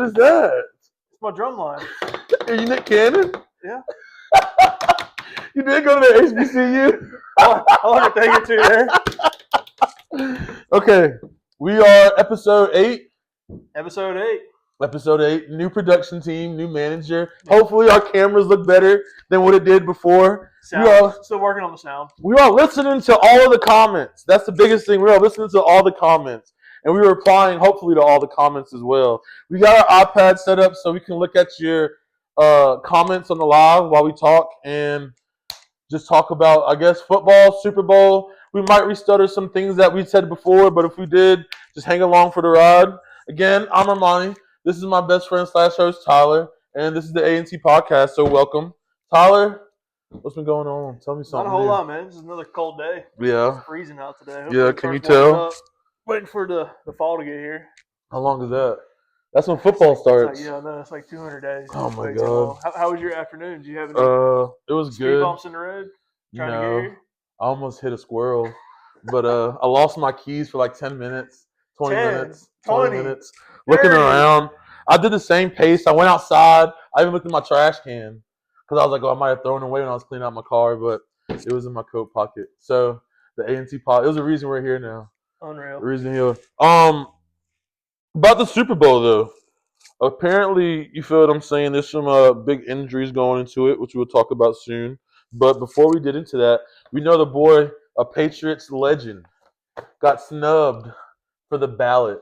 is that? It's my drum line. Are you Nick Cannon? Yeah. You did go to the HBCU? I learned a thing or two there. Okay, we are episode 8. Episode 8. Episode 8, new production team, new manager. Hopefully our cameras look better than what it did before. Still working on the sound. We are listening to all of the comments. That's the biggest thing. We are listening to all the comments. And we were replying, hopefully, to all the comments as well. We got our iPad set up so we can look at your comments on the live while we talk and just talk about, I guess, football, Super Bowl. We might restutter some things that we said before, but if we did, just hang along for the ride. Again, I'm Armani. This is my best friend / host, Tyler, and this is the A&T Podcast, so welcome. Tyler, what's been going on? Tell me something. Not a whole lot, man. This is another cold day. Yeah. It's freezing out today. Yeah, can you tell? Waiting for the fall to get here. How long is that? That's when football starts. It's like 200 days. Oh, my God. How was your afternoon? Did you have any it was speed good. bumps in the road trying to get here? I almost hit a squirrel, but I lost my keys for like 10 minutes, 20 minutes, 20 minutes. Looking around. I did the same pace. I went outside. I even looked in my trash can because I was like, I might have thrown it away when I was cleaning out my car, but it was in my coat pocket. So the A&T pod, it was the reason we're here now. Unreal. The reason here. About the Super Bowl though. Apparently, you feel what I'm saying? There's some big injuries going into it, which we'll talk about soon. But before we get into that, we know the boy, a Patriots legend, got snubbed for the ballot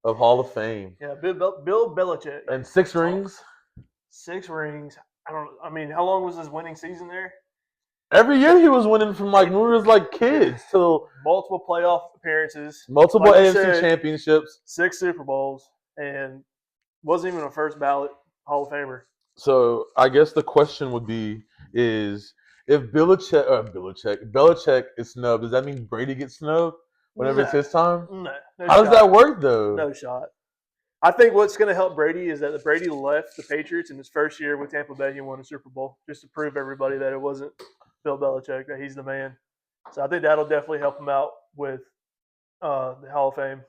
of Hall of Fame. Yeah, Bill Belichick. And 6 rings? 6 rings. I mean, how long was his winning season there? Every year he was winning from like when we was like kids till multiple playoff appearances, multiple AFC championships, 6 Super Bowls, and wasn't even a first ballot Hall of Famer. So I guess the question would be is if Belichick is snubbed, does that mean Brady gets snubbed whenever it's his time? No How does that work though? No shot. I think what's going to help Brady is that Brady left the Patriots in his first year with Tampa Bay and won a Super Bowl just to prove everybody that it wasn't Bill Belichick, that he's the man. So I think that'll definitely help him out with the Hall of Fame.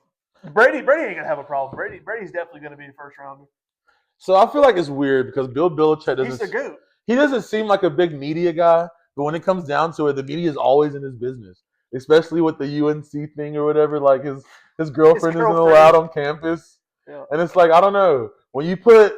Brady ain't going to have a problem. Brady's definitely going to be a first rounder. So I feel like it's weird because Bill Belichick doesn't. He's the GOAT. He doesn't seem like a big media guy, but when it comes down to it, the media is always in his business, especially with the UNC thing or whatever. Like his girlfriend isn't allowed on campus. Yeah. And it's like, I don't know. When you put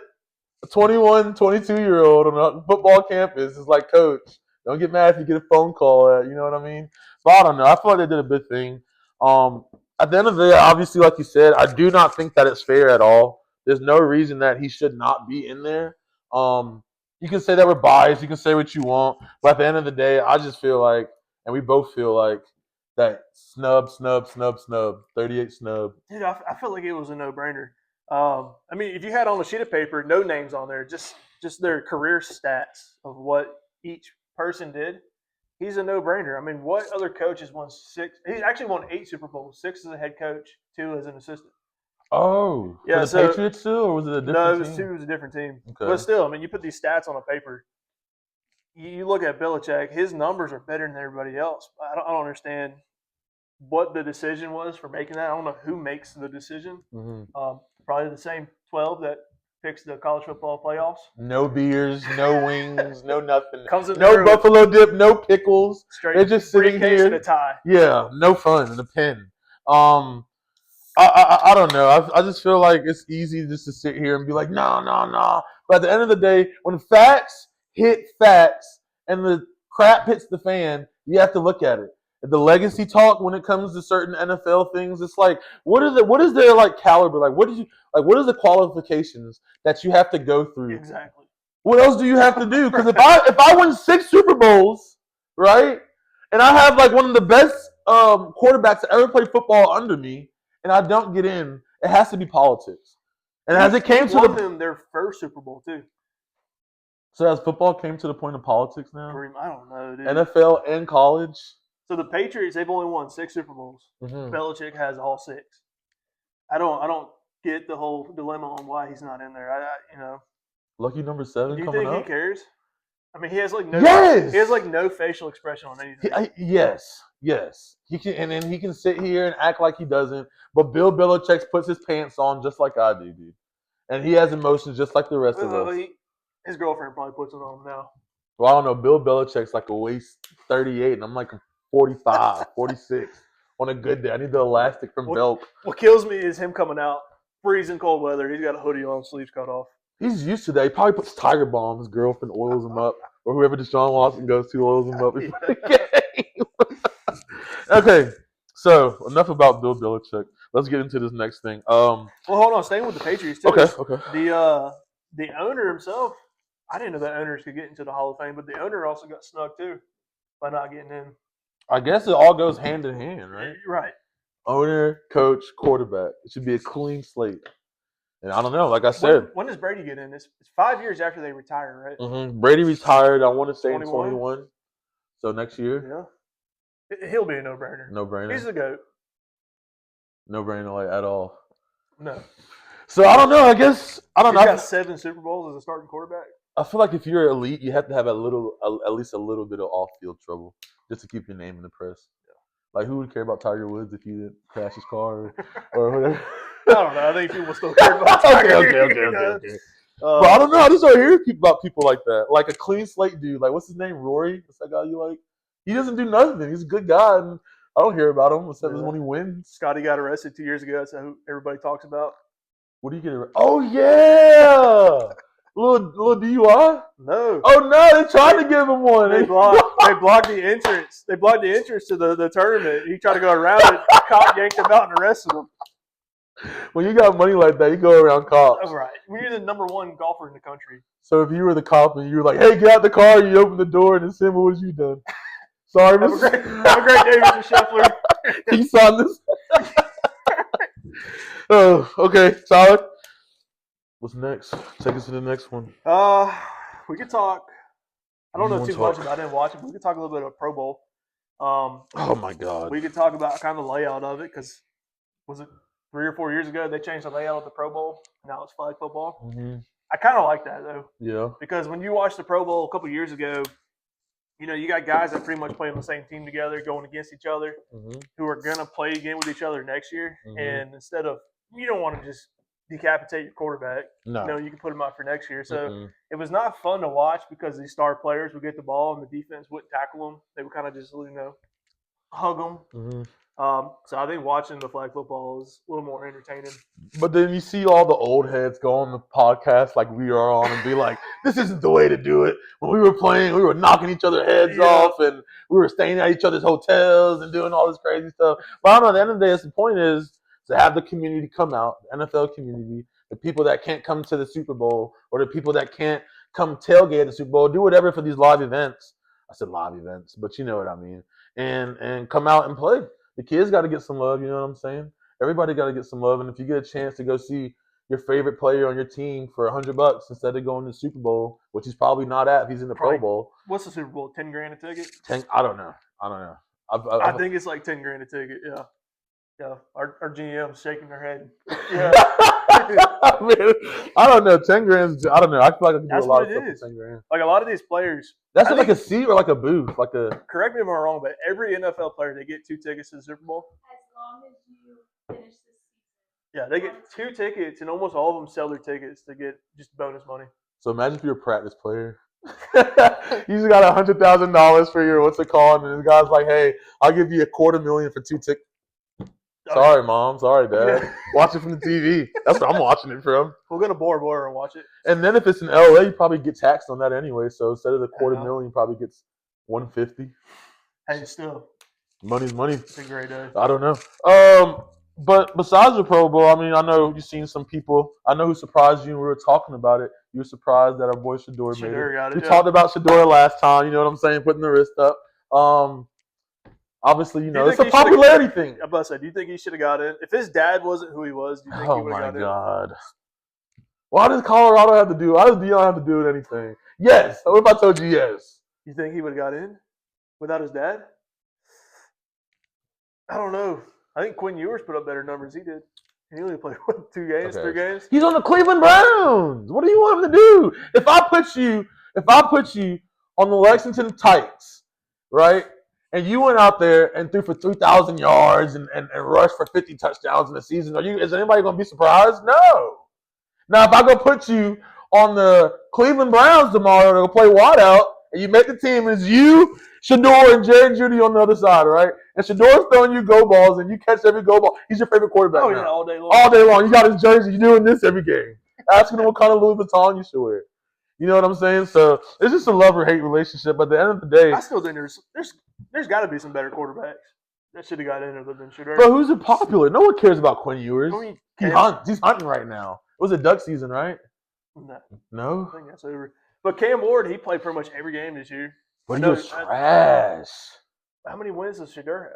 a 21, 22-year-old on a football campus, it's like, coach, don't get mad if you get a phone call. You know what I mean? But I don't know. I feel like they did a good thing. At the end of the day, obviously, like you said, I do not think that it's fair at all. There's no reason that he should not be in there. You can say that we're biased. You can say what you want. But at the end of the day, I just feel like, and we both feel like, that snub, 38 snub. Dude, I feel like it was a no-brainer. I mean, if you had on a sheet of paper, no names on there, just their career stats of what each person did, he's a no-brainer. I mean, what other coach has won 6? He's actually won 8 Super Bowls, 6 as a head coach, 2 as an assistant. Oh, yeah. For the Patriots still, or was it a different team? No, it was 2. It was a different team. Okay. But still, I mean, you put these stats on a paper. You look at Belichick, his numbers are better than everybody else. I don't understand what the decision was for making that. I don't know who makes the decision. Mm-hmm. Probably the same 12 that picks the college football playoffs. No beers, no wings, no nothing. No buffalo dip, no pickles. Straight. They're just sitting here and a tie. Yeah, no fun and a pen. I don't know. I just feel like it's easy just to sit here and be like, no. But at the end of the day, when facts hit facts and the crap hits the fan, you have to look at it. The legacy talk when it comes to certain NFL things, it's like, what is their like caliber? Like, what is the qualifications that you have to go through? Exactly. What else do you have to do? Because if I win 6 Super Bowls, right, and I have like one of the best quarterbacks to ever play football under me, and I don't get in, it has to be politics. And as it came to them their first Super Bowl too. So as football came to the point of politics now, I don't know, dude. NFL and college. So the Patriots, they've only won 6 Super Bowls. Mm-hmm. Belichick has all 6. I don't get the whole dilemma on why he's not in there. Lucky number 7 coming up. Do you think he cares? I mean, he has like no. Yes! He has like no facial expression on anything. Yes. He can, and then he can sit here and act like he doesn't. But Bill Belichick puts his pants on just like I do, dude. And he has emotions just like the rest of us. His girlfriend probably puts it on him now. Well, I don't know. Bill Belichick's like a waist 38, and I'm like 45, 46 on a good day. I need the elastic from Belk. What kills me is him coming out, freezing cold weather. He's got a hoodie on, sleeves cut off. He's used to that. He probably puts Tiger Balm. His girlfriend oils him up, or whoever Deshaun Watson goes to oils him up before the game. Okay, so enough about Bill Belichick. Let's get into this next thing. Well, hold on. Staying with the Patriots too. Okay. The owner himself, I didn't know that owners could get into the Hall of Fame, but the owner also got snuck too by not getting in. I guess it all goes hand in hand, right? Right. Owner, coach, quarterback. It should be a clean slate. And I don't know. Like I said, when does Brady get in? It's 5 years after they retire, right? Mm-hmm. Brady retired. I want to say in 21. So next year. Yeah. He'll be a no-brainer. No-brainer. He's the GOAT. No-brainer, like, at all. No. So I don't know. I guess I don't know. He's got 7 Super Bowls as a starting quarterback. I feel like if you're elite, you have to have at least a little bit of off-field trouble just to keep your name in the press. Yeah. Like, who would care about Tiger Woods if you didn't crash his car or whatever? I don't know. I think people still care about Tiger. Okay. But I don't know. I just don't hear about people like that. Like a clean slate dude. Like, what's his name? Rory? What's that guy you like? He doesn't do nothing. He's a good guy, and I don't hear about him except when he wins. Scotty got arrested 2 years ago. That's who everybody talks about. What do you get arrested? Oh, yeah! Little DUI? No. Oh, no. They tried to give him one. They blocked the entrance. They blocked the entrance to the tournament. He tried to go around it. The cop yanked him out and arrested him. When you got money like that, you go around cops. That's right. When you're the #1 golfer in the country. So if you were the cop and you were like, hey, get out the car, you open the door and it's him, what have you done? Sorry, have a great day, Mr. Scheffler. Can you sign this? Oh, okay, solid. What's next? Take us to the next one. We could talk. I don't know too much about it. I didn't watch it, but we could talk a little bit of Pro Bowl. Oh, my God. We could talk about kind of the layout of it because was it 3 or 4 years ago they changed the layout of the Pro Bowl? Now it's flag football. Mm-hmm. I kind of like that, though. Yeah. Because when you watched the Pro Bowl a couple years ago, you know, you got guys that pretty much play on the same team together, going against each other, who are going to play again with each other next year. And instead of, you don't want to just decapitate your quarterback. No. You know, you can put him out for next year. So it was not fun to watch because these star players would get the ball and the defense wouldn't tackle them. They would kind of just, you know, hug them. So I think watching the flag football is a little more entertaining. But then you see all the old heads go on the podcast like we are on and be like, this isn't the way to do it. When we were playing, we were knocking each other's heads off and we were staying at each other's hotels and doing all this crazy stuff. But I don't know, at the end of the day, the point is to have the community come out, the NFL community, the people that can't come to the Super Bowl or the people that can't come tailgate the Super Bowl, do whatever for these live events. I said live events, but you know what I mean. And come out and play. The kids got to get some love, you know what I'm saying? Everybody got to get some love. And if you get a chance to go see your favorite player on your team for $100 instead of going to the Super Bowl, which he's probably not at if he's in the Pro Bowl. What's the Super Bowl? $10,000 a ticket? I don't know. I think it's like $10,000 a ticket. Yeah. Yeah. Our GM's shaking their head. Yeah. I don't know. $10,000. I don't know. I feel like I can do a lot of stuff with $10,000. Like a lot of these players. That's like a seat or like a booth, Correct me if I'm wrong, but every NFL player they get 2 tickets to the Super Bowl. As long as you finish this season. Yeah, they get 2 tickets, and almost all of them sell their tickets to get just bonus money. So imagine if you're a practice player. You just got $100,000 for your what's it called, and the guy's like, "Hey, I'll give you $250,000 for 2 tickets." Sorry, Mom. Sorry, Dad. Yeah. Watch it from the TV. That's where I'm watching it from. We'll go to Bora and watch it. And then if it's in LA, you probably get taxed on that anyway. So instead of the $250,000, you probably gets $150,000. Hey, still. Money's money. It's a great day. I don't know. But besides the Pro Bowl, I mean, I know you've seen some people. I know who surprised you when we were talking about it. You were surprised that our boy Shedeur made it. We talked about Shedeur last time. You know what I'm saying? Putting the wrist up. Obviously, you know, it's a popularity thing. I'm about to say, do you think he should have got in? If his dad wasn't who he was, do you think he would have got in? Oh, my God. Why does Colorado have to do it? Why does Deion have to do anything? Yes. What if I told you yes? You think he would have got in without his dad? I don't know. I think Quinn Ewers put up better numbers than he did. He only played, 2 games, 3 games? He's on the Cleveland Browns. What do you want him to do? If I put you on the Lexington Titans, right? And you went out there and threw for 3,000 yards and rushed for 50 touchdowns in the season. Is anybody going to be surprised? No. Now, if I go put you on the Cleveland Browns tomorrow to play wideout, and you make the team, and it's you, Shador, and Jerry Judy on the other side, right? And Shador's throwing you go balls, and you catch every go ball. He's your favorite quarterback Oh, now. yeah, all day long. All day long. You got his jersey. You're doing this every game. Asking him what kind of Louis Vuitton you should wear. You know what I'm saying? So it's just a love or hate relationship. But at the end of the day, I still think there's got to be some better quarterbacks that should have got in other than Shador. bro, who's it popular? No one cares about Quinn Ewers. I mean, He hunts. He's hunting right now. It was a duck season, right? No, No? I think that's over. But Cam Ward, he played pretty much every game this year. But he was trash. How many wins does Shador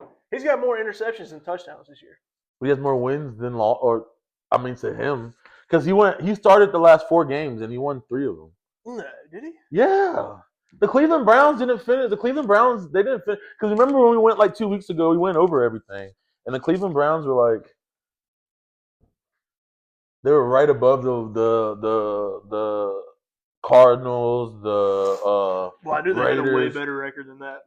have? He's got more interceptions than touchdowns this year. But he has more wins than to him. Because he started the last 4 games and he won 3 of them. No, did he? Yeah. The Cleveland Browns didn't finish. They didn't finish. Because remember when we went like 2 weeks ago, we went over everything. And the Cleveland Browns were like, they were right above the Cardinals, Well, I knew they had a way Raiders. better record than that.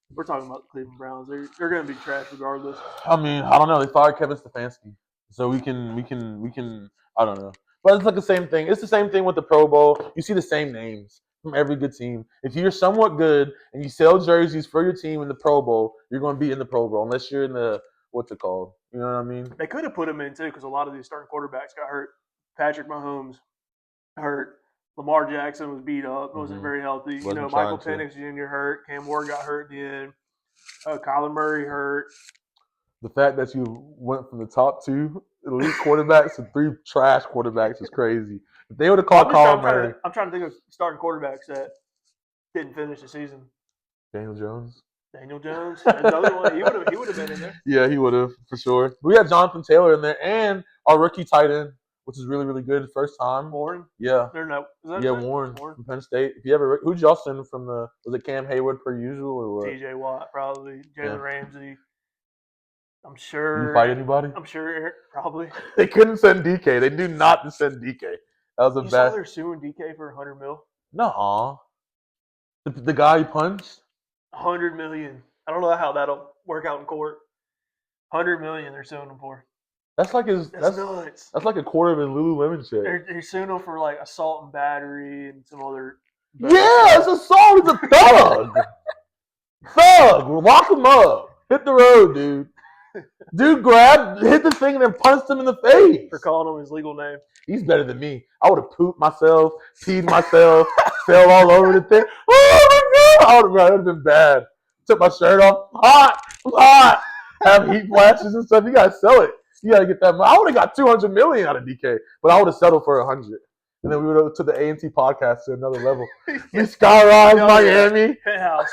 But we're talking about the Cleveland Browns. They're going to be trash regardless. I mean, I don't know. They fired Kevin Stefanski, so we can. I don't know, but it's like the same thing. It's the same thing with the Pro Bowl. You see the same names from every good team. If you're somewhat good and you sell jerseys for your team in the Pro Bowl, you're going to be in the Pro Bowl unless you're in the what's it called? You know what I mean? They could have put him in too because a lot of these starting quarterbacks got hurt. Patrick Mahomes hurt. Lamar Jackson was beat up. Wasn't very healthy. Wasn't Michael trying to. Penix Jr. hurt. Cam Ward got hurt at the end. Kyler Murray hurt. The fact that you went from the top 2 elite quarterbacks to 3 trash quarterbacks is crazy. If they would have called Kyler Murray, I'm trying to think of starting quarterbacks that didn't finish the season. Daniel Jones. Another one. He would have been in there. Yeah, he would have for sure. We had Jonathan Taylor in there and our rookie tight end, which is really, really good. First time. Warren? Yeah. Warren. From Penn State. If you ever, who'd y'all send from was it Cam Hayward per usual or what? TJ Watt, probably. Jalen Ramsey. I'm sure. You fight anybody? I'm sure Eric, probably. They couldn't send DK. They do not send DK. That was a You bad. saw they're suing DK for $100 million? Nuh-uh. The guy he punched? $100 million. I don't know how that'll work out in court. $100 million they're suing him for. That's like That's nuts. That's like a quarter of his Lululemon check. They're suing him for like assault and battery and some other. Yeah, it's assault. He's a thug. Thug. Lock him up. Hit the road, dude. Dude hit the thing and then punched him in the face. For calling him his legal name. He's better than me. I would have pooped myself, peed myself, fell all over the thing. Oh my God. That would have been bad. Took my shirt off. Hot. Have heat flashes and stuff. You got to sell it. You got to get that money. I would have got $200 million out of DK, but I would have settled for $100. And then we would have took the A&T podcast to another level. We skyrise Miami. Penthouse.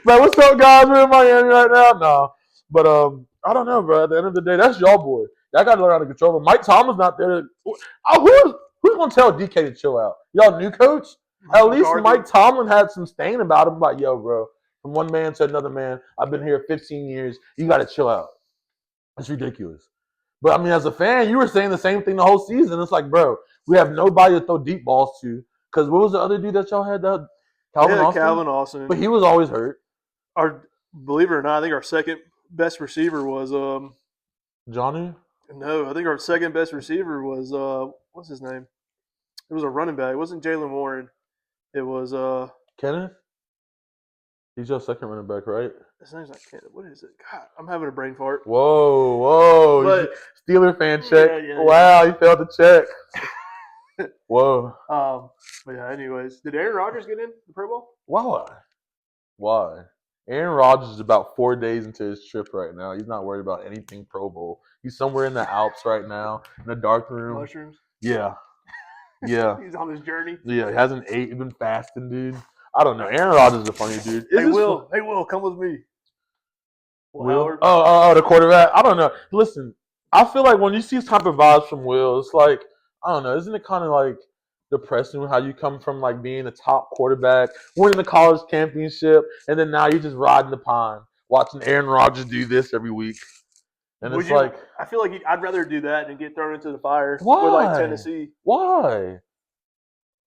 Like, what's up, guys? We're in Miami right now. No. But I don't know, bro. At the end of the day, that's y'all boy. Y'all got to learn how to control him. Mike Tomlin's not there. Who's going to tell DK to chill out? Y'all new coach? At least Mike Tomlin had some stain about him. Like, yo, bro, from one man to another man, I've been here 15 years. You got to chill out. It's ridiculous. But, I mean, as a fan, you were saying the same thing the whole season. It's like, bro, we have nobody to throw deep balls to. Because what was the other dude that y'all had? Calvin Austin. But he was always hurt. Believe it or not, I think our second best receiver was Johnny? No, I think our second best receiver was what's his name? It was a running back. It wasn't Jalen Warren. It was Kenneth? He's your second running back, right? His name's not Kenneth. What is it? God, I'm having a brain fart. Whoa. But, Steeler fan check. Yeah. Wow, he failed the check. Whoa. But yeah, anyways. Did Aaron Rodgers get in the Pro Bowl? Why? Aaron Rodgers is about 4 days into his trip right now. He's not worried about anything Pro Bowl. He's somewhere in the Alps right now, in the dark room. Mushrooms? Yeah. He's on his journey. Yeah, he hasn't ate. He's been fasting, dude. I don't know. Aaron Rodgers is a funny dude. Hey, Will, come with me. Will? Oh, the quarterback? I don't know. Listen, I feel like when you see this type of vibes from Will, it's like, I don't know, isn't it kind of like depressing how you come from like being a top quarterback, winning the college championship, and then now you're just riding the pine, watching Aaron Rodgers do this every week. And I feel like I'd rather do that than get thrown into the fire with Why? like Tennessee. Why?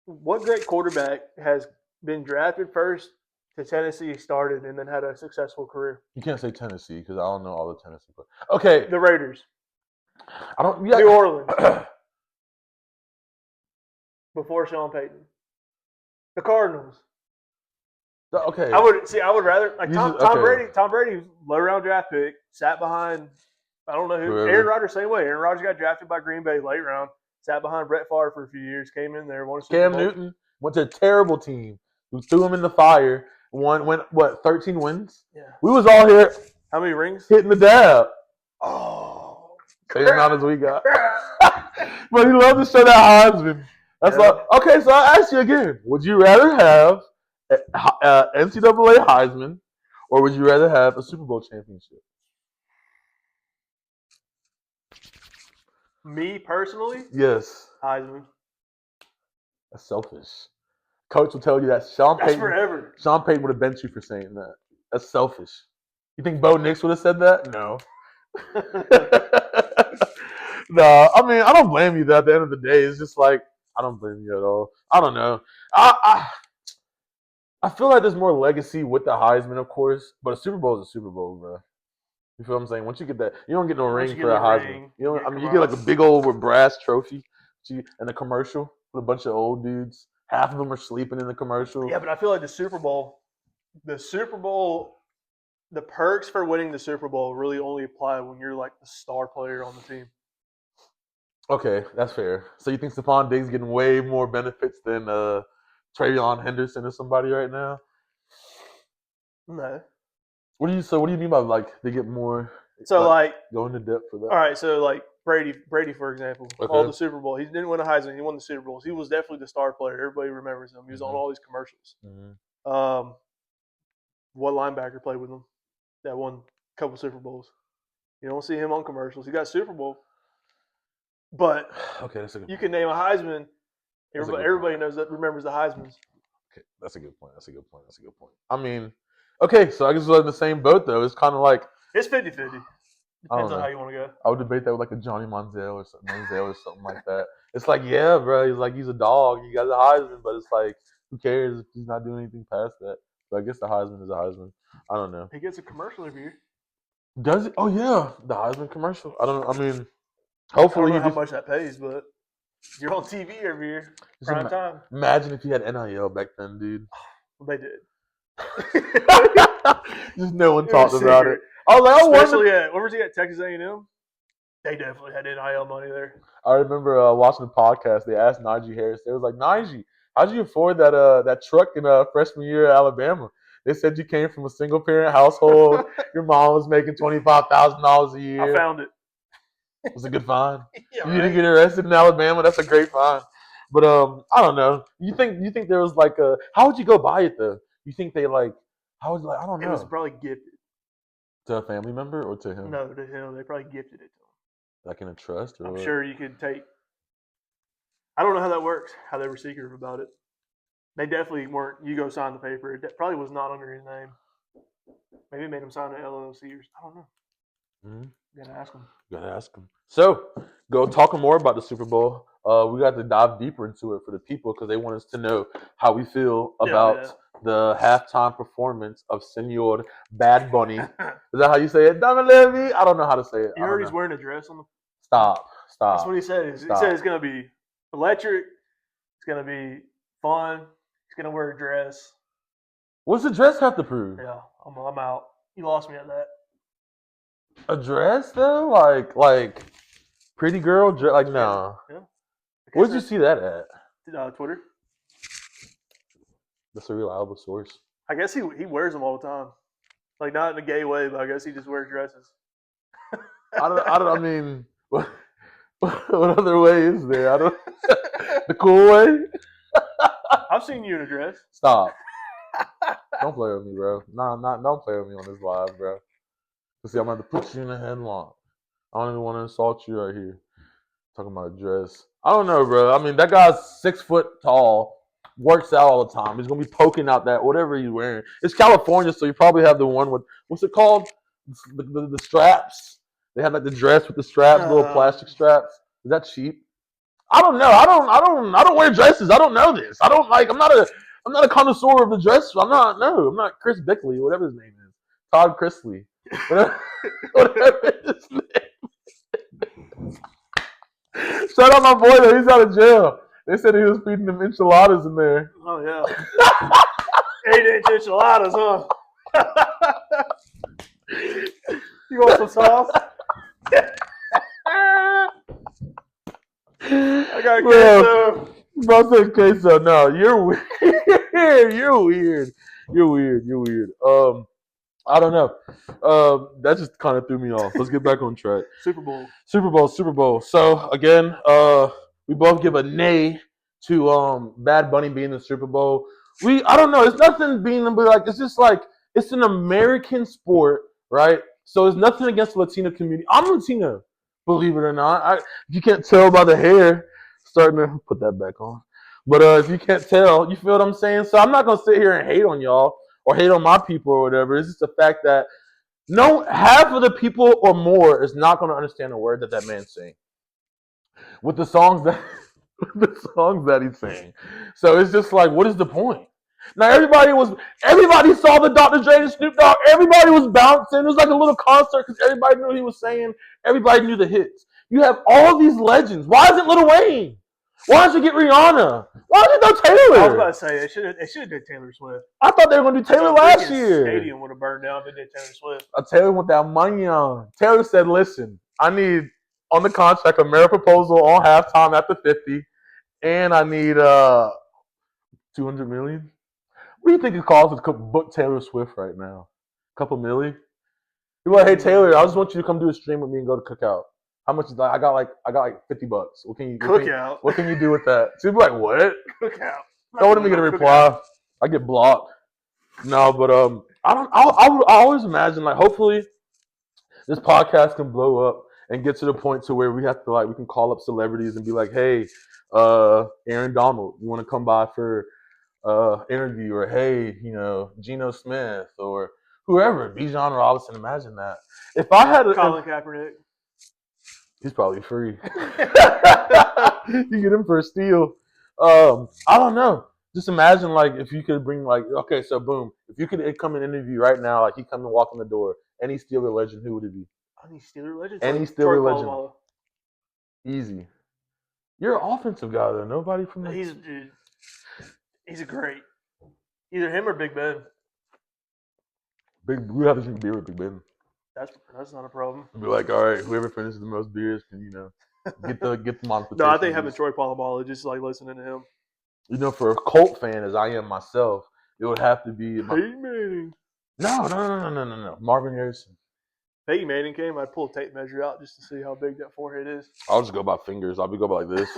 What great quarterback has been drafted first to Tennessee, started, and then had a successful career? You can't say Tennessee because I don't know all the Tennessee players. Okay. The Raiders. I don't. New Orleans before Sean Payton. The Cardinals. Okay. I would rather like Tom okay. Brady. Tom Brady was low round draft pick, sat behind. I don't know who. Whoever. Aaron Rodgers same way. Aaron Rodgers got drafted by Green Bay late round. Sat behind Brett Favre for a few years. Came in there, won a Super Bowl. Cam Newton went to a terrible team. We threw him in the fire. Went 13 wins. Yeah. We was all here. How many rings? Hitting the dab. Oh, same amount as we got. But he loved to show that Heisman. That's okay. So I ask you again: would you rather have NCAA Heisman, or would you rather have a Super Bowl championship? Me personally? Yes. Heisman. That's selfish. Coach will tell you that Sean Payton would have benched you for saying that. That's selfish. You think Bo Nix would have said that? No. No, I mean, I don't blame you. That at the end of the day, it's just like I don't blame you at all. I don't know. I feel like there's more legacy with the Heisman, of course, but a Super Bowl is a Super Bowl, bro. You feel what I'm saying? Once you get that, you don't get no ring for a Heisman. You get like a big old brass trophy and a commercial with a bunch of old dudes. Half of them are sleeping in the commercial. Yeah, but I feel like the Super Bowl, the perks for winning the Super Bowl really only apply when you're like the star player on the team. Okay, that's fair. So you think Stephon Diggs getting way more benefits than Travion Henderson or somebody right now? No. What do you mean by like they get more? So like go into depth for that. All right, so like Brady for example, all the Super Bowl. He didn't win a Heisman. He won the Super Bowls. He was definitely the star player. Everybody remembers him. He was on all these commercials. Mm-hmm. What linebacker played with him that won a couple Super Bowls? You don't see him on commercials. He got Super Bowl. But okay, that's a good you can name a Heisman. Everybody knows that remembers the Heismans. Okay, that's a good point. I mean, okay, so I guess we're in the same boat though. It's kind of like it's 50-50. Depends on how you want to go. I would debate that with like a Johnny Manziel or something like that. It's like, yeah, bro, he's a dog. He got the Heisman, but it's like, who cares if he's not doing anything past that? So I guess the Heisman is a Heisman. I don't know. He gets a commercial every year. Does it? Oh yeah, the Heisman commercial. I mean, hopefully I don't know how much that pays, but you're on TV every year, prime time. Imagine if you had NIL back then, dude. Well, they did. Just no one talked about it. I was like, especially where was he at? Texas A&M. They definitely had NIL money there. I remember watching the podcast. They asked Najee Harris. They was like, Najee, how'd you afford that truck in freshman year at Alabama? They said you came from a single parent household. Your mom was making $25,000 a year. I found it. It was a good find. Yeah, you didn't get arrested in Alabama. That's a great find. But I don't know. You think there was like a? How would you go buy it though? You think they like? How would you like? I don't know. It was probably gifted. To a family member or to him? No, to him. They probably gifted it to him. Like in a trust? Or I'm sure you could take. I don't know how that works. How they were secretive about it. They definitely weren't. You go sign the paper. It probably was not under his name. Maybe made him sign an LLC or I don't know. Mm-hmm. You gotta ask him. So, go talking more about the Super Bowl. We got to dive deeper into it for the people because they want us to know how we feel about the halftime performance of Senor Bad Bunny. Is that how you say it? Dame Levy? I don't know how to say it. You heard he's wearing a dress on the. Stop. That's what he said. He said it's gonna be electric. It's gonna be fun. He's gonna wear a dress. What's the dress have to prove? Yeah, I'm out. You lost me at that. A dress though, like pretty girl dress, like no. Yeah. Where'd you see that at? Twitter. That's a reliable source. I guess he wears them all the time, like not in a gay way, but I guess he just wears dresses. I mean, what other way is there? The cool way. I've seen you in a dress. Stop. Don't play with me, bro. Don't play with me on this live, bro. See, I'm going to put you in a headlock. I don't even want to insult you right here. Talking about a dress. I don't know, bro. I mean, that guy's 6 foot tall, works out all the time. He's going to be poking out that whatever he's wearing. It's California, so you probably have the one with, what's it called? The straps. They have like the dress with the straps, little plastic straps. Is that cheap? I don't know. I don't wear dresses. I don't know this. I'm not a connoisseur of the dress. I'm not Chris Bickley, whatever his name is. Todd Chrisley. Whatever his name. Shout out my boy though. He's out of jail. They said he was feeding them enchiladas in there. Oh yeah. 8-inch enchiladas, huh? You want some sauce? I got a queso. Bro said queso. No, you're weird. You're weird. You're weird. You're weird. I don't know. That just kind of threw me off. Let's get back on track. Super Bowl. Super Bowl. So again, we both give a nay to Bad Bunny being in the Super Bowl. I don't know. It's nothing being like. It's just like it's an American sport, right? So it's nothing against the Latino community. I'm Latino, believe it or not. If you can't tell by the hair, starting to put that back on. But if you can't tell, you feel what I'm saying? So I'm not gonna sit here and hate on y'all or hate on my people or whatever. It's just the fact that half of the people or more is not gonna understand a word that man's saying with the songs that he's saying. So it's just like, what is the point? Now everybody saw the Dr. Dre and Snoop Dogg. Everybody was bouncing. It was like a little concert because everybody knew what he was saying. Everybody knew the hits. You have all these legends. Why isn't Lil Wayne? Why don't you get Rihanna? Why don't you go Taylor? I was about to say they should have did Taylor Swift. I thought they were going to do Taylor last year. Stadium would have burned down if they did Taylor Swift. Taylor want that money on. Taylor said, "Listen, I need on the contract a merit proposal on halftime after 50, and I need $200 million." What do you think it costs to book Taylor Swift right now? A couple million? You're like, "Hey Taylor, I just want you to come do a stream with me and go to Cookout. How much is that? I got like $50. What can you Cookout? What can you do with that?" She'd be like, "What? Cookout?" I wouldn't even get a reply. I get blocked. No, but I always imagine like hopefully this podcast can blow up and get to the point to where we have to like we can call up celebrities and be like, "Hey, Aaron Donald, you want to come by for interview?" Or hey, Geno Smith or whoever, Bijan Robinson. Imagine that. If I had Colin Kaepernick, he's probably free. You get him for a steal. I don't know. Just imagine like if you could bring like okay, so boom, if you could come and interview right now, like he come and walk in the door, any Steeler legend, who would it be? Any Steeler legend? Any Steeler legend. Easy. You're an offensive guy though. Nobody from the He's a great. Either him or Big Ben. We have to drink beer with Big Ben. That's not a problem. Be like, all right, whoever finishes the most beers can get the modification. No, I think having Troy Polamalu, just like listening to him. For a Colt fan as I am myself, it would have to be Peyton Manning. No. Marvin Harrison. Peyton Manning came, I'd pull a tape measure out just to see how big that forehead is. I'll just go by fingers. I'll go by like this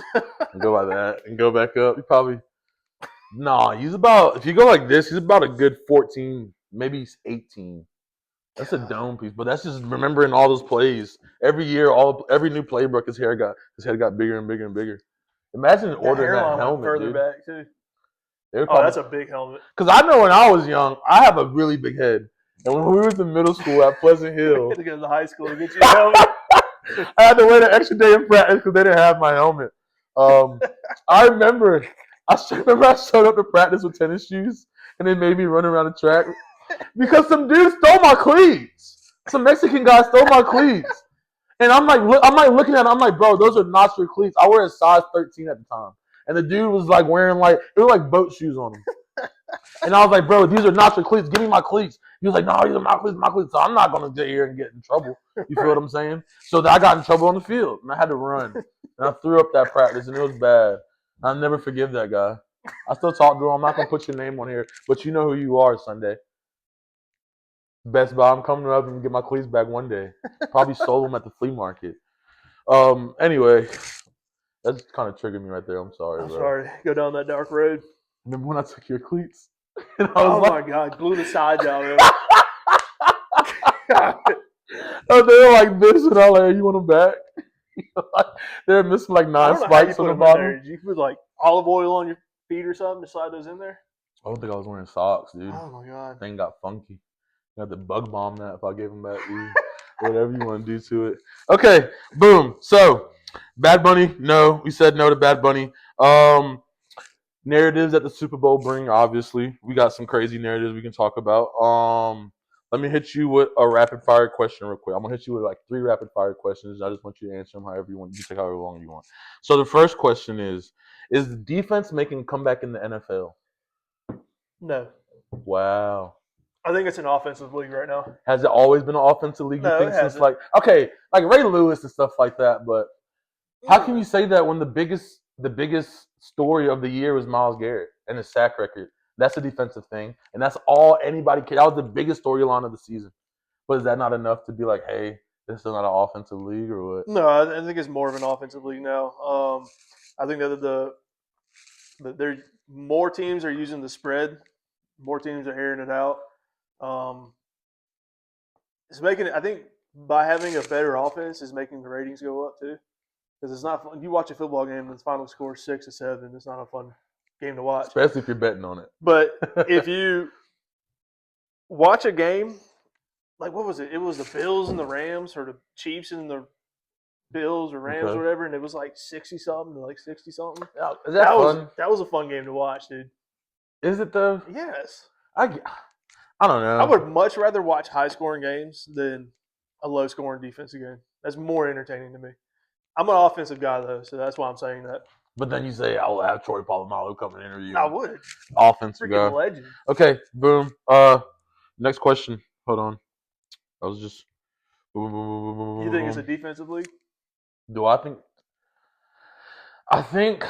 and go by that and go back up. He probably he's about, if you go like this, he's about a good 14, maybe he's 18. That's a dome piece, but that's just remembering all those plays. Every year, every new playbook, his head got bigger and bigger and bigger. Imagine ordering that helmet, further dude. back too. That's a big helmet. Because I know when I was young, I have a really big head. And when we was in middle school at Pleasant Hill, you had to go to the high school to get you a helmet. I had to wait an extra day in practice because they didn't have my helmet. I remember I showed up to practice with tennis shoes, and they made me run around the track because some dude stole my cleats. Some Mexican guy stole my cleats, and I'm like looking at it. I'm like, bro, those are not your cleats. I wear a size 13 at the time, and the dude was like wearing it was like boat shoes on him. And I was like, bro, these are not your cleats. Give me my cleats. He was like, no, these are my cleats. So I'm not going to get here and get in trouble. You feel what I'm saying? So I got in trouble on the field, and I had to run. And I threw up that practice, and it was bad. I'll never forgive that guy. I still talk to him. I'm not going to put your name on here, but you know who you are Sunday. Best Buy. I'm coming up and get my cleats back one day. Probably sold them at the flea market. Anyway, that's kind of triggered me right there. I'm sorry, I'm bro. sorry. Go down that dark road. Remember when I took your cleats? My God. Blew the sides out of it. They were like this, and I was like, you want them back? They're missing like 9 spikes on the bottom. Did you put like olive oil on your feet or something to slide those in there? I don't think I was wearing socks, dude. Oh, my God. Thing got funky. You have to bug bomb that if I gave them back, dude. Whatever you want to do to it. Okay, boom. So, Bad Bunny, no. We said no to Bad Bunny. Narratives that the Super Bowl bring, obviously. We got some crazy narratives we can talk about. Let me hit you with a rapid fire question real quick. I'm gonna hit you with like 3 rapid fire questions. I just want you to answer them however you want. You can take however long you want. So the first question is the defense making a comeback in the NFL? No, Wow. I think it's an offensive league right now. Has it always been an offensive league? You No, think it since hasn't. like Ray Lewis and stuff like that, but how can you say that when the biggest story of the year was Myles Garrett and his sack record? That's a defensive thing, and that's all anybody cared. That was the biggest storyline of the season. But is that not enough to be like, hey, this is not an offensive league or what? No, I think it's more of an offensive league now. I think that there more teams are using the spread, more teams are hearing it out. It's making it. I think by having a better offense is making the ratings go up too. Because it's not fun. You watch a football game and the final score is 6-7. It's not a fun game to watch. Especially if you're betting on it. But if you watch a game, like what was it? It was the Bills and the Rams, or the Chiefs and the Bills or Rams Okay. or whatever, and it was like 60-something to like 60-something. Is that fun? That was a fun game to watch, dude. Is it though? Yes. I don't know. I would much rather watch high scoring games than a low scoring defensive game. That's more entertaining to me. I'm an offensive guy though, so that's why I'm saying that. But then you say I will have Troy Polamalu come and interview you. I would. Offensive guy. Freaking legend. Okay, boom. Next question. Hold on. I was just. You think it's a defensive league? Do I think? I think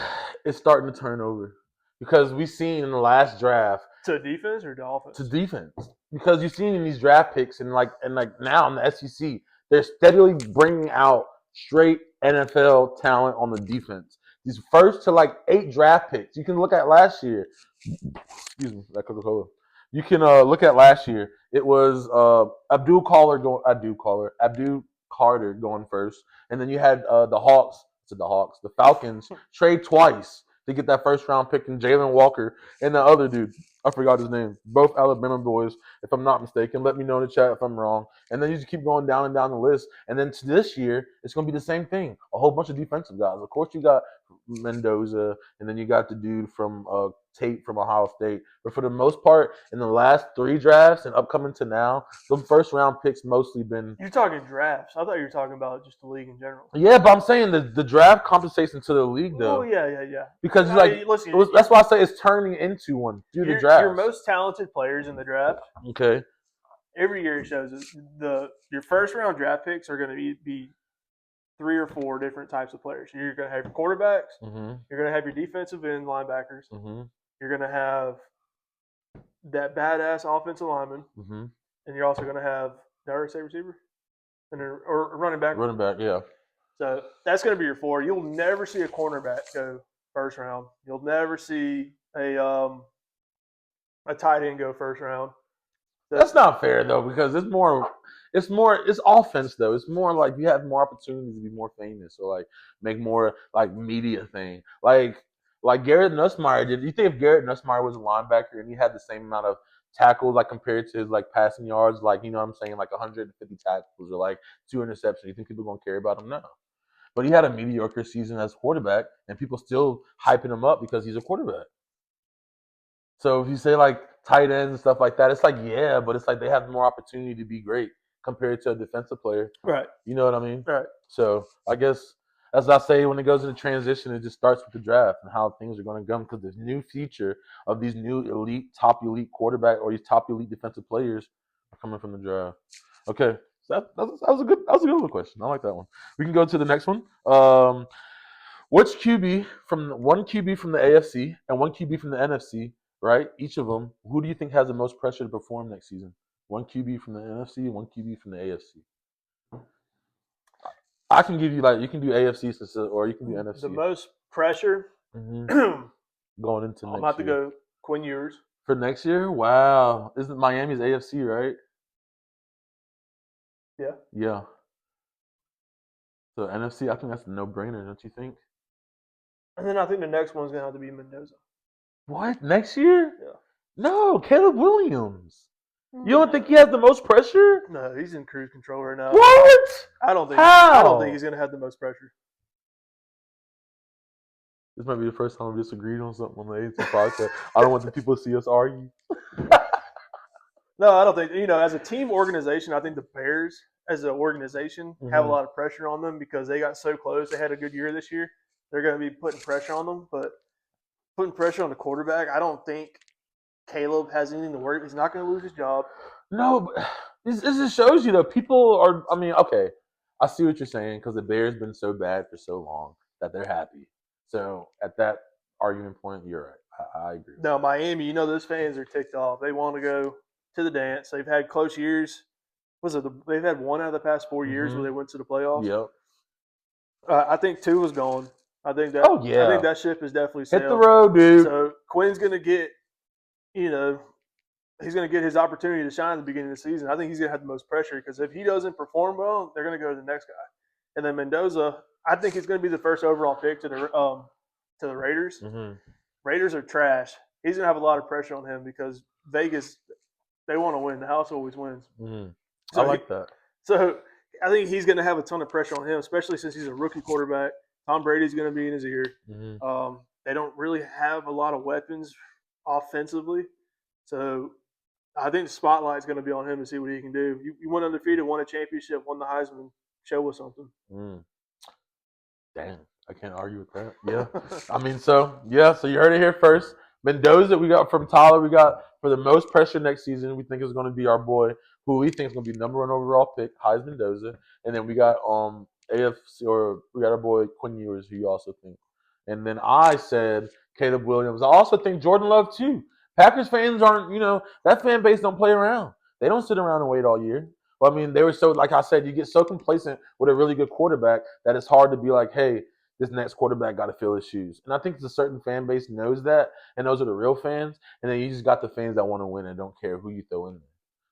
it's starting to turn over because we've seen in the last draft To defense or to offense? to defense because you've seen in these draft picks and now in the SEC they're steadily bringing out straight NFL talent on the defense. These first to like 8 draft picks. You can look at last year. Excuse me, that Coca-Cola. You can look at last year. It was Abdul Carter going first, and then you had the Falcons trade twice to get that first round pick in Jalen Walker and the other dude. I forgot his name. Both Alabama boys, if I'm not mistaken. Let me know in the chat if I'm wrong. And then you just keep going down and down the list. And then to this year, it's going to be the same thing. A whole bunch of defensive guys. Of course, you got Mendoza, and then you got the dude from Tate from Ohio State. But for the most part, in the last 3 drafts and upcoming to now, the first round picks mostly been. You're talking drafts. I thought you were talking about just the league in general. Yeah, but I'm saying the draft compensation to the league though. Oh yeah. Because listen, that's why I say it's turning into one through the draft. Your most talented players in the draft. Okay. Every year it shows your first round draft picks are going to be 3 or 4 different types of players. You're going to have your quarterbacks. Mm-hmm. You're going to have your defensive end linebackers. Mm-hmm. You're going to have that badass offensive lineman, and you're also going to have the receiver and or running back. Running back, yeah. So that's going to be your 4. You'll never see a cornerback go first round. You'll never see a tight end go first round. That's not fair though, because it's offense though. It's more like you have more opportunities to be more famous or like make more like media thing. Like Garrett Nussmeier did. You think if Garrett Nussmeier was a linebacker and he had the same amount of tackles like compared to his like passing yards, like you know what I'm saying, like 150 tackles or like 2 interceptions, you think people are gonna care about him? No. But he had a mediocre season as quarterback, and people still hyping him up because he's a quarterback. So if you say like tight ends and stuff like that, it's like yeah, but it's like they have more opportunity to be great compared to a defensive player. Right. You know what I mean? Right. So I guess as I say, when it goes into transition, it just starts with the draft and how things are going to go because the new future of these new top elite quarterback or these top elite defensive players are coming from the draft. Okay, so that was a good question. I like that one. We can go to the next one. Which QB from one QB from the AFC and one QB from the NFC, right? Each of them. Who do you think has the most pressure to perform next season? One QB from the NFC and one QB from the AFC. I can give you you can do AFC or you can do NFC. The most pressure going into next year. I'm about to go Quinn Ewers. For next year? Wow. Isn't Miami's AFC, right? Yeah. Yeah. So NFC, I think that's a no-brainer, don't you think? And then I think the next one's going to have to be Mendoza. What? Next year? Yeah. No, Caleb Williams. You don't think he has the most pressure? No, he's in cruise control right now. What? I don't think he's going to have the most pressure. This might be the first time we disagreed on something on the A&T podcast. I don't want the people to see us argue. No, I don't think. As a team organization, I think the Bears, as an organization, have a lot of pressure on them because they got so close. They had a good year this year. They're going to be putting pressure on them, but putting pressure on the quarterback, I don't think Caleb has anything to worry. He's not going to lose his job. No, but this just shows you, though, people are, I mean, okay, I see what you're saying because the Bears been so bad for so long that they're happy. So at that argument point, you're right. I agree. No, Miami, those fans are ticked off. They want to go to the dance. They've had close years. They've had one out of the past 4 years where they went to the playoffs. Yep. I think two was gone. I think that. Oh, yeah. I think that ship is definitely sailed. Hit the road, dude. So Quinn's going to get, he's going to get his opportunity to shine at the beginning of the season. I think he's going to have the most pressure because if he doesn't perform well, they're going to go to the next guy. And then Mendoza, I think he's going to be the first overall pick to the Raiders. Raiders are trash. He's going to have a lot of pressure on him because Vegas, they want to win. The house always wins. So I like that. So I think he's going to have a ton of pressure on him, especially since he's a rookie quarterback. Tom Brady's going to be in his ear. They don't really have a lot of weapons offensively. So I think the spotlight's going to be on him to see what he can do. You went undefeated, won a championship, won the Heisman. Show us something. Damn, I can't argue with that. Yeah. I mean, so you heard it here first. Mendoza, we got from Tyler, we got for the most pressure next season, we think is going to be our boy, who we think is going to be number 1 overall pick, Heisman Mendoza. And then we got AFC, or we got our boy Quinn Ewers, who you also think. And then I said Caleb Williams. I also think Jordan Love, too. Packers fans aren't, that fan base don't play around. They don't sit around and wait all year. Well, I mean, they were so, like I said, you get so complacent with a really good quarterback that it's hard to be like, hey, this next quarterback got to fill his shoes. And I think a certain fan base knows that, and those are the real fans. And then you just got the fans that want to win and don't care who you throw in there.